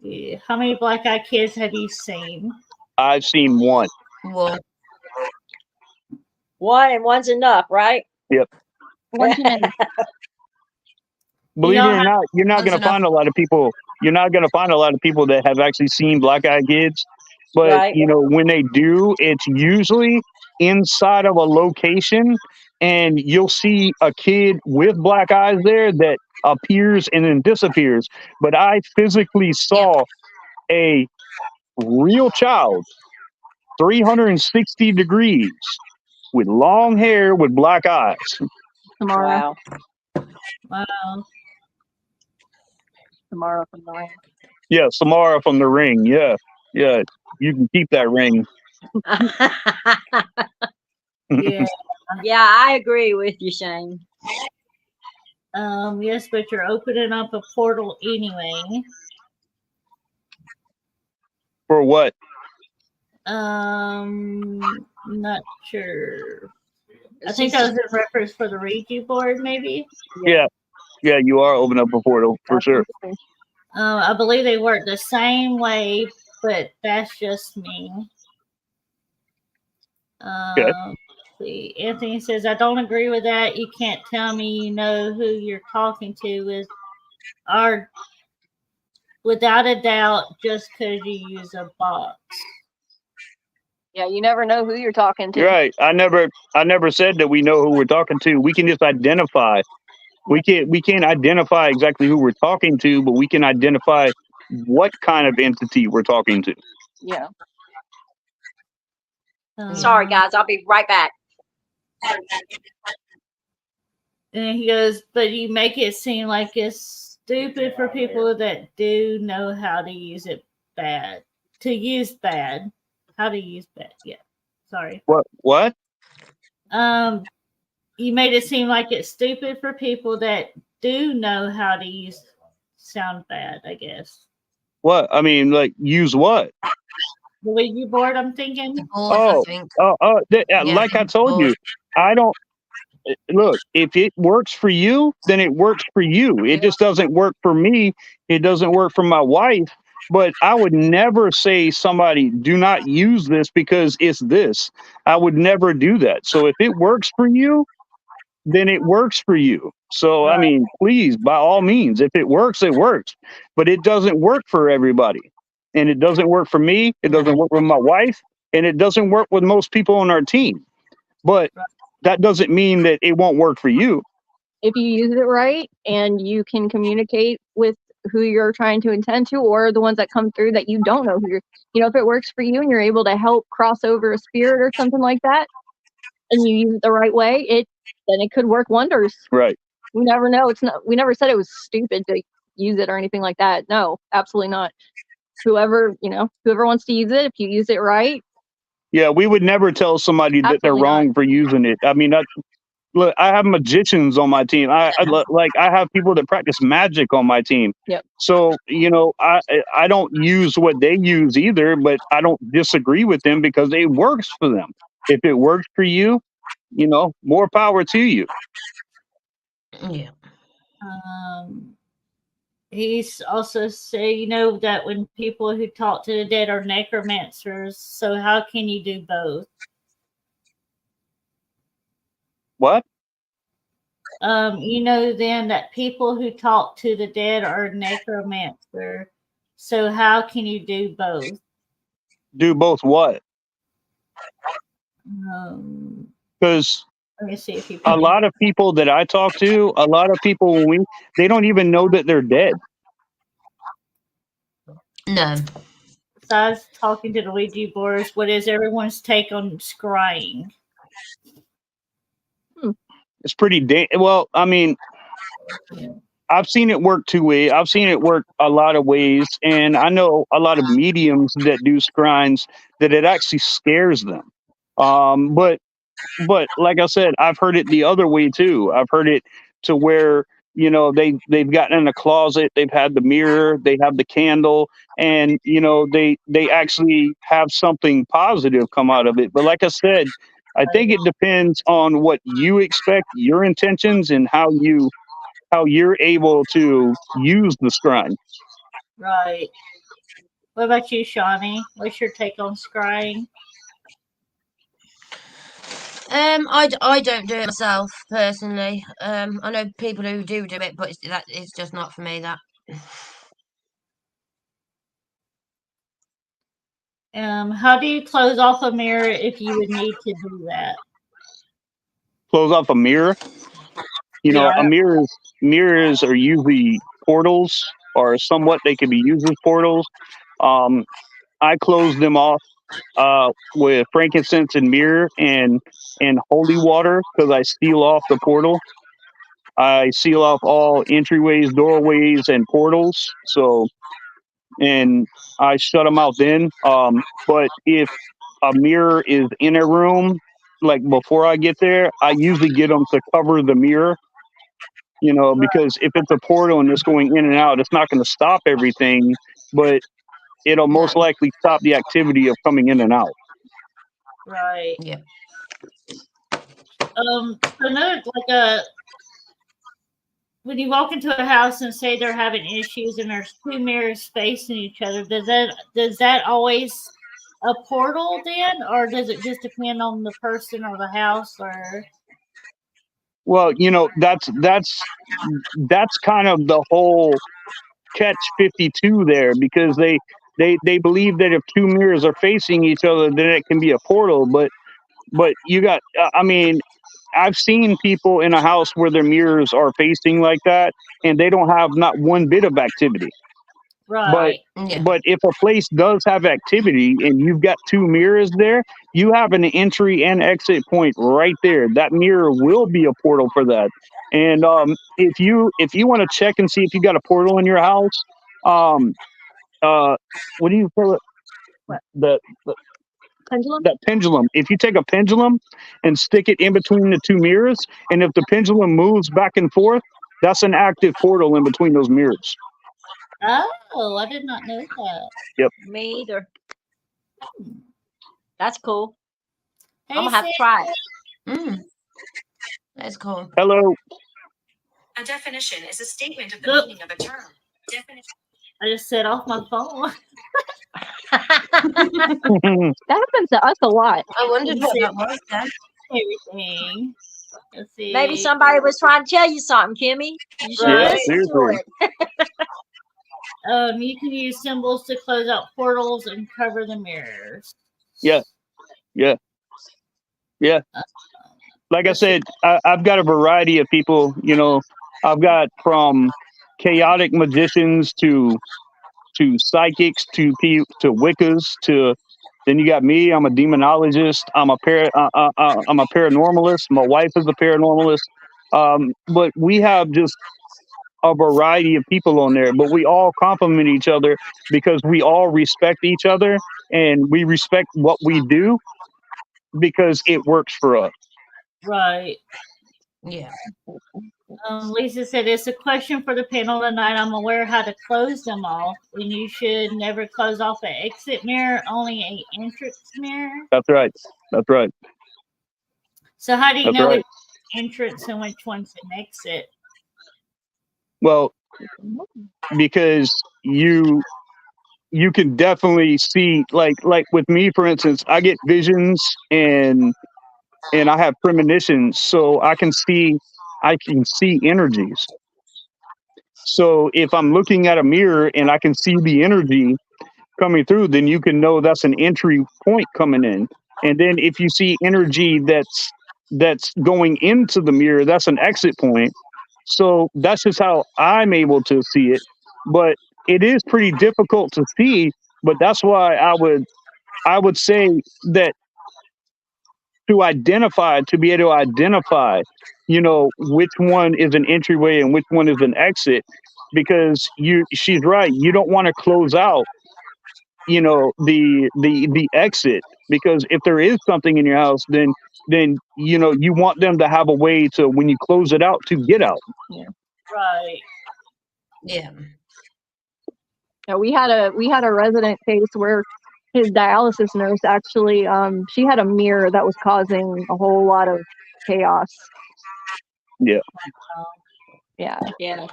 Yeah. How many black eyed kids have you seen? I've seen one. One, and one's enough, right? Yep. Believe it or not, you're not going to find a lot of people. You're not going to find a lot of people that have actually seen black eyed kids. But when they do, it's usually inside of a location and you'll see a kid with black eyes there that appears and then disappears. But I physically saw a real child, 360 degrees, with long hair with black eyes. Tomorrow. Wow. Wow. Tomorrow from the Ring. Yeah, Samara from The Ring. Yeah, yeah. You can keep that ring. Yeah. Yeah, I agree with you, Shane. Yes, but you're opening up a portal anyway. For what? Not sure. I think that was in reference for the Ouija board, maybe. Yeah, you are opening up a portal for sure. Absolutely. I believe they work the same way, but that's just me. Okay. See, Anthony says, I don't agree with that. You can't tell me you know who you're talking to without a doubt just because you use a box. Yeah, you never know who you're talking to. Right. I never said that we know who we're talking to. We can just identify. We can't identify exactly who we're talking to, but we can identify what kind of entity we're talking to. Yeah. Sorry, guys. I'll be right back. And he goes, but you make it seem like it's stupid for people that do know how to use it bad. To use bad. How to use bad. Yeah. Sorry. What? You made it seem like it's stupid for people that do know how to use sound bad, I guess. What? I mean, like, use what? The Ouija board, I'm thinking. Oh, like I told you, I don't look. If it works for you, then it works for you. It just doesn't work for me. It doesn't work for my wife. But I would never say somebody do not use this because it's this. I would never do that. So if it works for you, then it works for you. So I mean, please, by all means, if it works, it works. But it doesn't work for everybody. And it doesn't work for me. It doesn't work with my wife. And it doesn't work with most people on our team. But that doesn't mean that it won't work for you. If you use it right and you can communicate with who you're trying to intend to, or the ones that come through that you don't know who you're, if it works for you and you're able to help cross over a spirit or something like that, and you use it the right way, then it could work wonders. Right. We never know. We never said it was stupid to use it or anything like that. No, absolutely not. Whoever wants to use it, if you use it right. Yeah, we would never tell somebody that they're wrong for using it. I mean, look, I have magicians on my team. I have people that practice magic on my team. Yep. So, I don't use what they use either, but I don't disagree with them because it works for them. If it works for you, more power to you. Yeah. He's also say, that when people who talk to the dead are necromancers, so how can you do both? What? Then that people who talk to the dead are necromancer. So how can you do both? Do both what? Because let me see if you a lot of people that I talk to, a lot of people they don't even know that they're dead. No. Besides talking to the Ouija boards, what is everyone's take on scrying? It's pretty well, I mean, I've seen it work two ways. I've seen it work a lot of ways, and I know a lot of mediums that do scryings that it actually scares them. But like I said, I've heard it the other way too. I've heard it to where they've gotten in a closet, they've had the mirror, they have the candle, and they actually have something positive come out of it. But like I said, I think it depends on what you expect, your intentions, and how you're able to use the scrying. Right. What about you, Shani? What's your take on scrying? I don't do it myself personally. I know people who do it, but it's just not for me. That How do you close off a mirror if you would need to do that? Close off a mirror. You know, Yeah. mirrors are usually portals, or somewhat they can be used as portals. I close them off with frankincense and myrrh and holy water, because I seal off the portal. I seal off all entryways, doorways, and portals. So, and I shut them out then. But if a mirror is in a room, like before I get there, I usually get them to cover the mirror. You know, because if it's a portal and it's going in and out, it's not going to stop everything, but it'll most likely stop the activity of coming in and out. Right. Yeah. Another when you walk into a house and say they're having issues and there's two mirrors facing each other, does that always a portal then, or does it just depend on the person or the house? Or Well, you know, that's kind of the whole catch 52 there, because they believe that if two mirrors are facing each other, then it can be a portal. But you got, I mean, I've seen people in a house where their mirrors are facing like that, and they don't have not one bit of activity. right, But if a place does have activity and you've got two mirrors there, you have an entry and exit point right there. That mirror will be a portal for that. And if you want to check and see if you got a portal in your house, um, what do you call it? What? The Pendulum? that pendulum. If you take a pendulum and stick it in between the two mirrors, and if the pendulum moves back and forth, that's an active portal in between those mirrors. oh, I did not know that. Yep. Me either. That's cool. Hey, I'm gonna have to try it. That's cool. Hello. A definition is a statement of the Look. meaning of a term. Definition. I just set off my phone. That happens to us a lot. I wondered what that was then. Everything. Let's see. Maybe somebody was trying to tell you something, Kimmy. You should Right. listen to seriously. it. You can use symbols to close out portals and cover the mirrors. Yeah. Like I said, I've got a variety of people. You know, I've got from chaotic magicians to psychics to Wiccas to. Then you got me. I'm a demonologist. I'm a paranormalist. My wife is a paranormalist. But we have just a variety of people on there. But we all complement each other because we all respect each other and we respect what we do because it works for us. Right. Yeah. Lisa said, it's a question for the panel tonight. I'm aware how to close them off, and you should never close off an exit mirror, only an entrance mirror. That's right. So how do you That's know right. which entrance and which one's an exit? Well, because you can definitely see, like with me, for instance, I get visions and I have premonitions, so I can see energies. So if I'm looking at a mirror and I can see the energy coming through, then you can know that's an entry point coming in. And then if you see energy that's going into the mirror, that's an exit point. So that's just how I'm able to see it. But it is pretty difficult to see, but that's why I would say that to be able to identify, you know, which one is an entryway and which one is an exit, because she's right. You don't want to close out, you know, the exit, because if there is something in your house, then you know, you want them to have a way to, when you close it out, to get out. Right. Yeah. Yeah, we had a resident case where his dialysis nurse actually she had a mirror that was causing a whole lot of chaos. Yeah. Yeah. Yeah.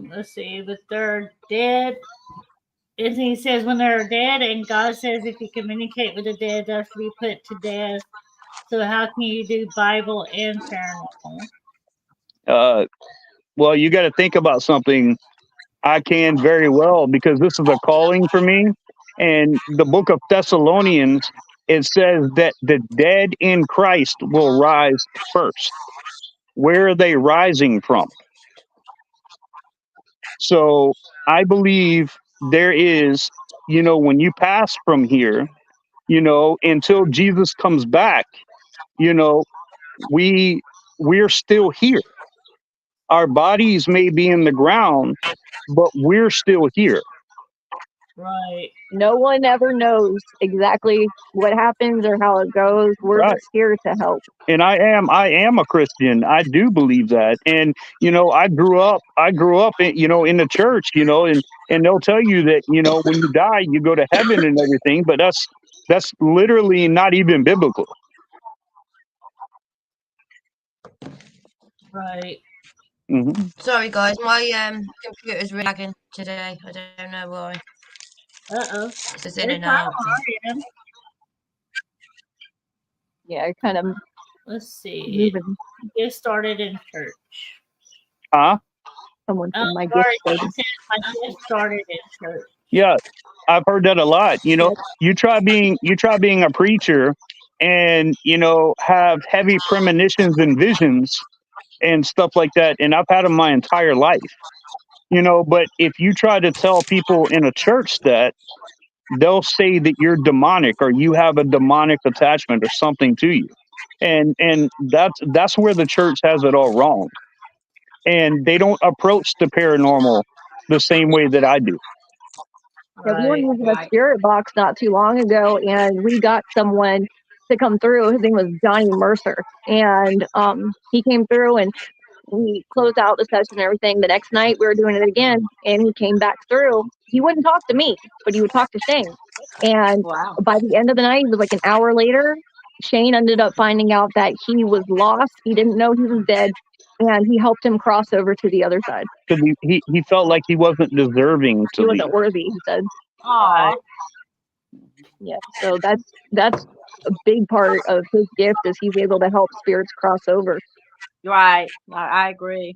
Let's see, but they're dead. He says when they're dead, and God says if you communicate with the dead, they're to be put to death. So how can you do Bible and paranormal? Well, you got to think about something. I can very well, because this is a calling for me. And the book of Thessalonians, it says that the dead in Christ will rise first. Where are they rising from? So I believe there is, when you pass from here, until Jesus comes back, you know, we're still here. Our bodies may be in the ground, but we're still here. Right. No one ever knows exactly what happens or how it goes. We're Right. just here to help. And I am a Christian. I do believe that. And I grew up in the church, and they'll tell you that, when you die, you go to heaven and everything, but that's literally not even biblical. Right. Hmm. Sorry, guys, my computer's really lagging today. I don't know why. Uh-oh. It's just They're in and kind out. of hard. Yeah, kind of Let's see. moving. Get started in church. Huh? Someone said my gift Sorry, started. he said my gift started in church. Yeah, I've heard that a lot. Yep. You try being a preacher, and have heavy premonitions and visions and stuff like that, and I've had them my entire life. But if you try to tell people in a church that, they'll say that you're demonic, or you have a demonic attachment or something to you. And that's where the church has it all wrong. And they don't approach the paranormal the same way that I do. Yeah, we were Right. using a spirit box not too long ago, and we got someone to come through. His name was Johnny Mercer, and he came through, and we closed out the session and everything. The next night, we were doing it again, and he came back through. He wouldn't talk to me, but he would talk to Shane. And Wow. by the end of the night, it was like an hour later, Shane ended up finding out that he was lost. He didn't know he was dead, and he helped him cross over to the other side. Because he felt like he wasn't deserving to He leave. wasn't worthy, he said. Aw. Yeah, so that's a big part of his gift, is he's able to help spirits cross over. Right. I agree.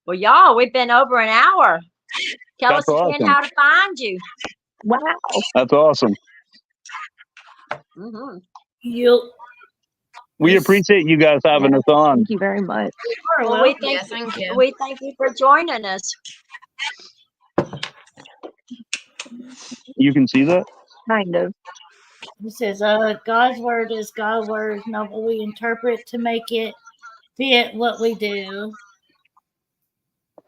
Well, y'all, we've been over an hour. Tell That's us again awesome. how to find you. Wow. That's awesome. Hmm. We appreciate you guys having us on. Thank you very much. Well, Well, Yeah, thank you. we thank you for joining us. You can see that? Kind of. he says, God's word is God's word, not what we interpret to make it fit what we do.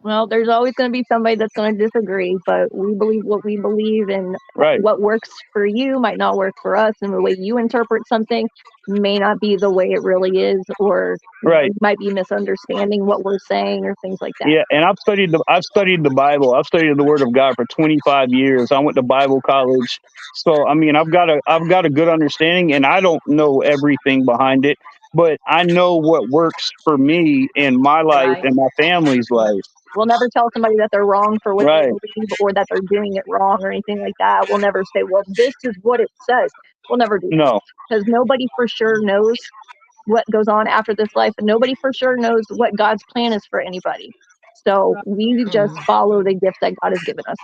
Well, there's always going to be somebody that's going to disagree, but we believe what we believe, and Right. what works for you might not work for us, and the way you interpret something may not be the way it really is, or Right. you might be misunderstanding what we're saying or things like that. Yeah, and I've studied the Bible. I've studied the Word of God for 25 years. I went to Bible college. So I mean, I've got a good understanding, and I don't know everything behind it, but I know what works for me in my life Right. and my family's life. We'll never tell somebody that they're wrong for what Right. they believe, or that they're doing it wrong or anything like that. We'll never say, well, this is what it says. We'll never do that, No. because nobody for sure knows what goes on after this life, and nobody for sure knows what God's plan is for anybody. So we just follow the gift that God has given us.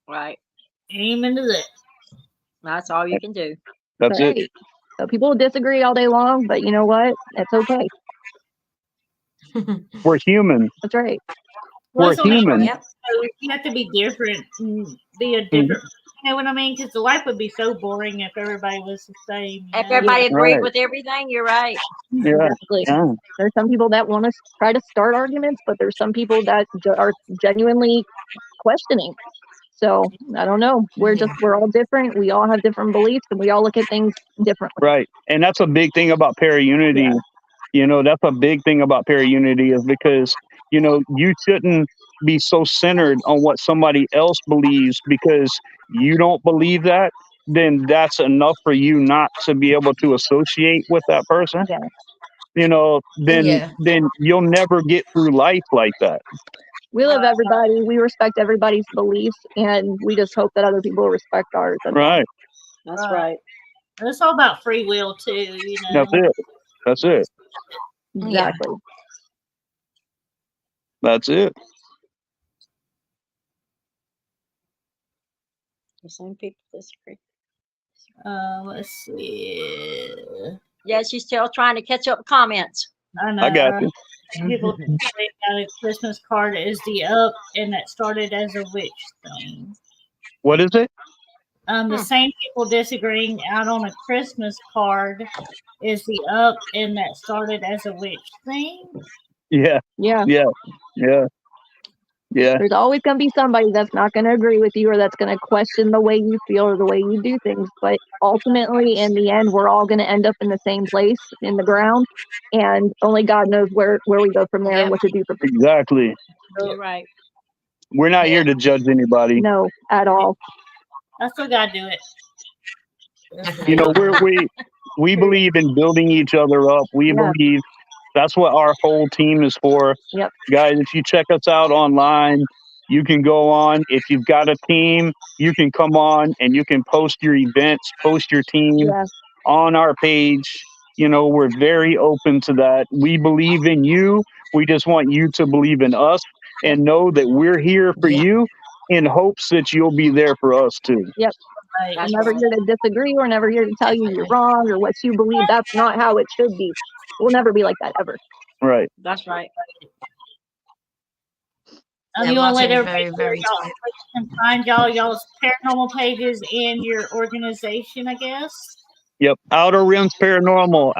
Right. Amen to that. That's all you can do. That's it. Right. So people will disagree all day long, but you know what? It's okay. We're human. That's right. We're it's only- human. Yep. You have to be different, be a different. You know what I mean? Because the life would be so boring if everybody was the same. If You know? everybody agreed Right. with everything, you're right. Yeah. Exactly. Yeah. There's some people that want to try to start arguments, but there's some people that are genuinely questioning. So I don't know. We're all different. We all have different beliefs, and we all look at things differently. Right. And that's a big thing about paraunity. Yeah. That's a big thing about paraunity, is because, you shouldn't be so centered on what somebody else believes, because you don't believe that, then that's enough for you not to be able to associate with that person. Yeah. Then you'll never get through life like that. We love everybody. We respect everybody's beliefs, and we just hope that other people respect ours. That's all. Right. That's right. And it's all about free will too. You know. That's it. That's it. Exactly. That's it. The same people disagree. Let's see. Yeah, she's still trying to catch up comments. I know. I got you. People say that a Christmas card is the up, and that started as a witch thing. What is it? The same people disagreeing out on a Christmas card is the up, and that started as a witch thing. Yeah. Yeah. Yeah. Yeah. Yeah. There's always going to be somebody that's not going to agree with you or that's going to question the way you feel or the way you do things. But ultimately, in the end, we're all going to end up in the same place in the ground. And only God knows where we go from there and what to do from there. Exactly. You're right. We're not here to judge anybody. No, at all. I still got to do it. You know, we believe in building each other up. We believe that's what our whole team is for. Yep. Guys, if you check us out online, you can go on. If you've got a team, you can come on and you can post your events, post your team on our page. You know, we're very open to that. We believe in you. We just want you to believe in us and know that we're here for you in hopes that you'll be there for us too. Yep. Right. We're never here to disagree. We're never here to tell you you're wrong or what you believe. That's not how it should be. We'll never be like that ever. Right. That's right. You want to let everybody know where y'all can find y'all's paranormal pages and your organization, I guess. Yep. Outer Rims Paranormal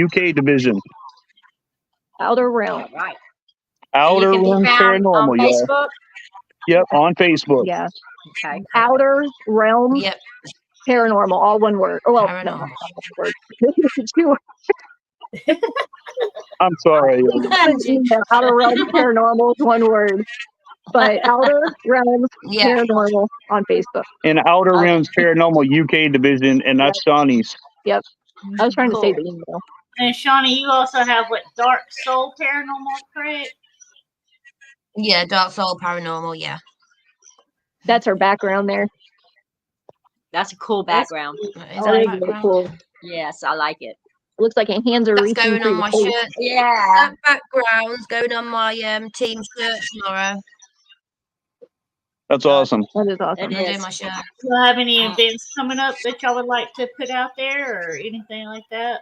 UK division. Outer Realm. Right. Outer Rims Paranormal, on Facebook? Yep, on Facebook. Yeah. Okay. Outer Realm Paranormal, all one word. Oh, well, no, not one word. I'm sorry. Outer Realms Paranormal is one word. But Outer Realms Paranormal on Facebook. And Outer Rims Paranormal UK division, and that's Shani's. Yep. I was trying to say the email. And Shani, you also have what, Dark Soul Paranormal, correct? Yeah, Dark Soul Paranormal, yeah. That's her background there. That's a cool background. That is really cool. Yes, I like it. It looks like her hands are That's reaching going through on the my face. shirt. Yeah. That background's going on my team shirt tomorrow. That's awesome. That is awesome. I'm gonna do my shirt. Do you have any events coming up that y'all would like to put out there or anything like that?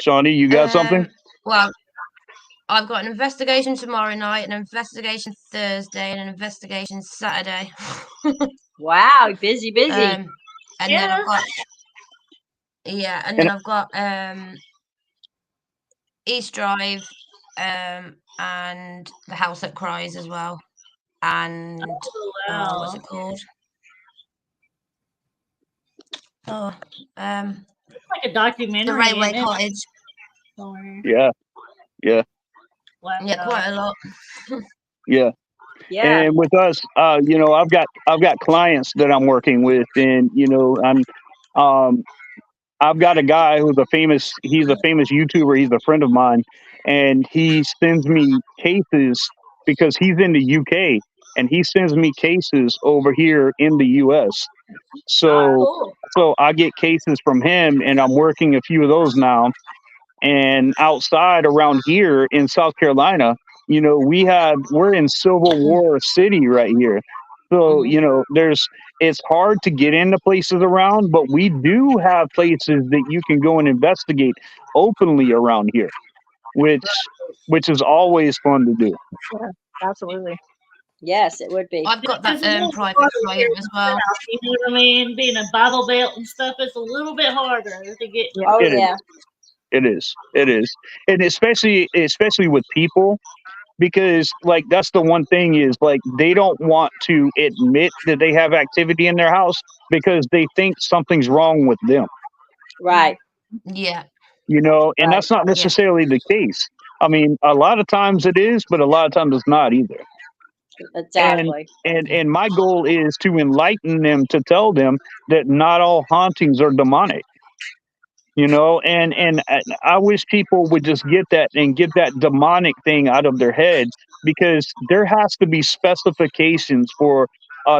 Shani, you got something? Well, I've got an investigation tomorrow night, an investigation Thursday, and an investigation Saturday. Wow, busy. And then I've got and then I've got East Drive, and the House That Cries as well, and what's it called? It's like a documentary. The Railway Cottage. Yeah. Wow. Yeah, quite a lot. Yeah. And with us, you know, I've got clients that I'm working with, and you know, I've got a guy he's a famous YouTuber. He's a friend of mine, and he sends me cases because he's in the UK, and he sends me cases over here in the US. So I get cases from him, and I'm working a few of those now. And outside around here in South Carolina, you know, we're in Civil War City right here. So, you know, it's hard to get into places around, but we do have places that you can go and investigate openly around here, which is always fun to do. Yeah, absolutely. Yes, it would be. I've got that private client as well. You know what I mean? Being a Bible Belt and stuff, it's a little bit harder to get. Oh, yeah. It is. And especially with people, because like that's the one thing is like they don't want to admit that they have activity in their house because they think something's wrong with them. Right. Yeah. You know, and that's not necessarily the case. I mean, a lot of times it is, but a lot of times it's not either. Exactly. And my goal is to enlighten them, to tell them that not all hauntings are demonic. You know, and I wish people would just get that and get that demonic thing out of their head, because there has to be specifications for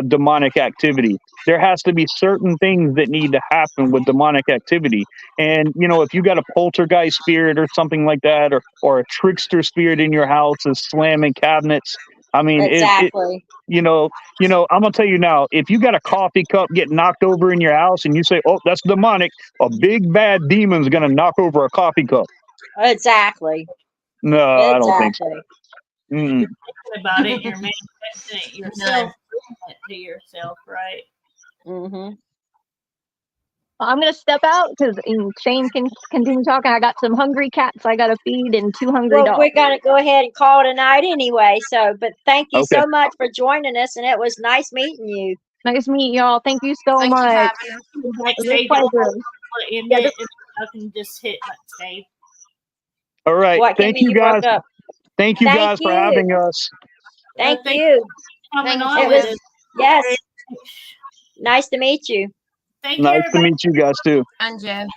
demonic activity. There has to be certain things that need to happen with demonic activity. And, you know, if you got a poltergeist spirit or something like that, or a trickster spirit in your house is slamming cabinets, I mean, Exactly. you know, I'm gonna tell you now, if you got a coffee cup get knocked over in your house and you say, "Oh, that's demonic," a big bad demon's gonna knock over a coffee cup. Exactly. No, I don't think so. Exactly. Mm-mm. You're thinking about it, you're manifesting it yourself, bringing it to yourself, right? Mm-hmm. I'm gonna step out because Shane can continue talking. I got some hungry cats I gotta feed and 2 hungry Well, dogs. we're going to go ahead and call it a night anyway. So, but thank you Okay. so much for joining us, and it was nice meeting you. Nice to meet y'all. Thank you so Thank you for much. having us. It was a Backstage, pleasure. end Yeah, it, and I can just hit backstage. All right. What, Thank Kimmy, you you guys. broke up. Thank you Thank guys for you. having us. Thank Thank you. Coming Thank on you. It with was, us. yes, nice to meet you. Thank you, Nice to everybody. meet you guys too. And you.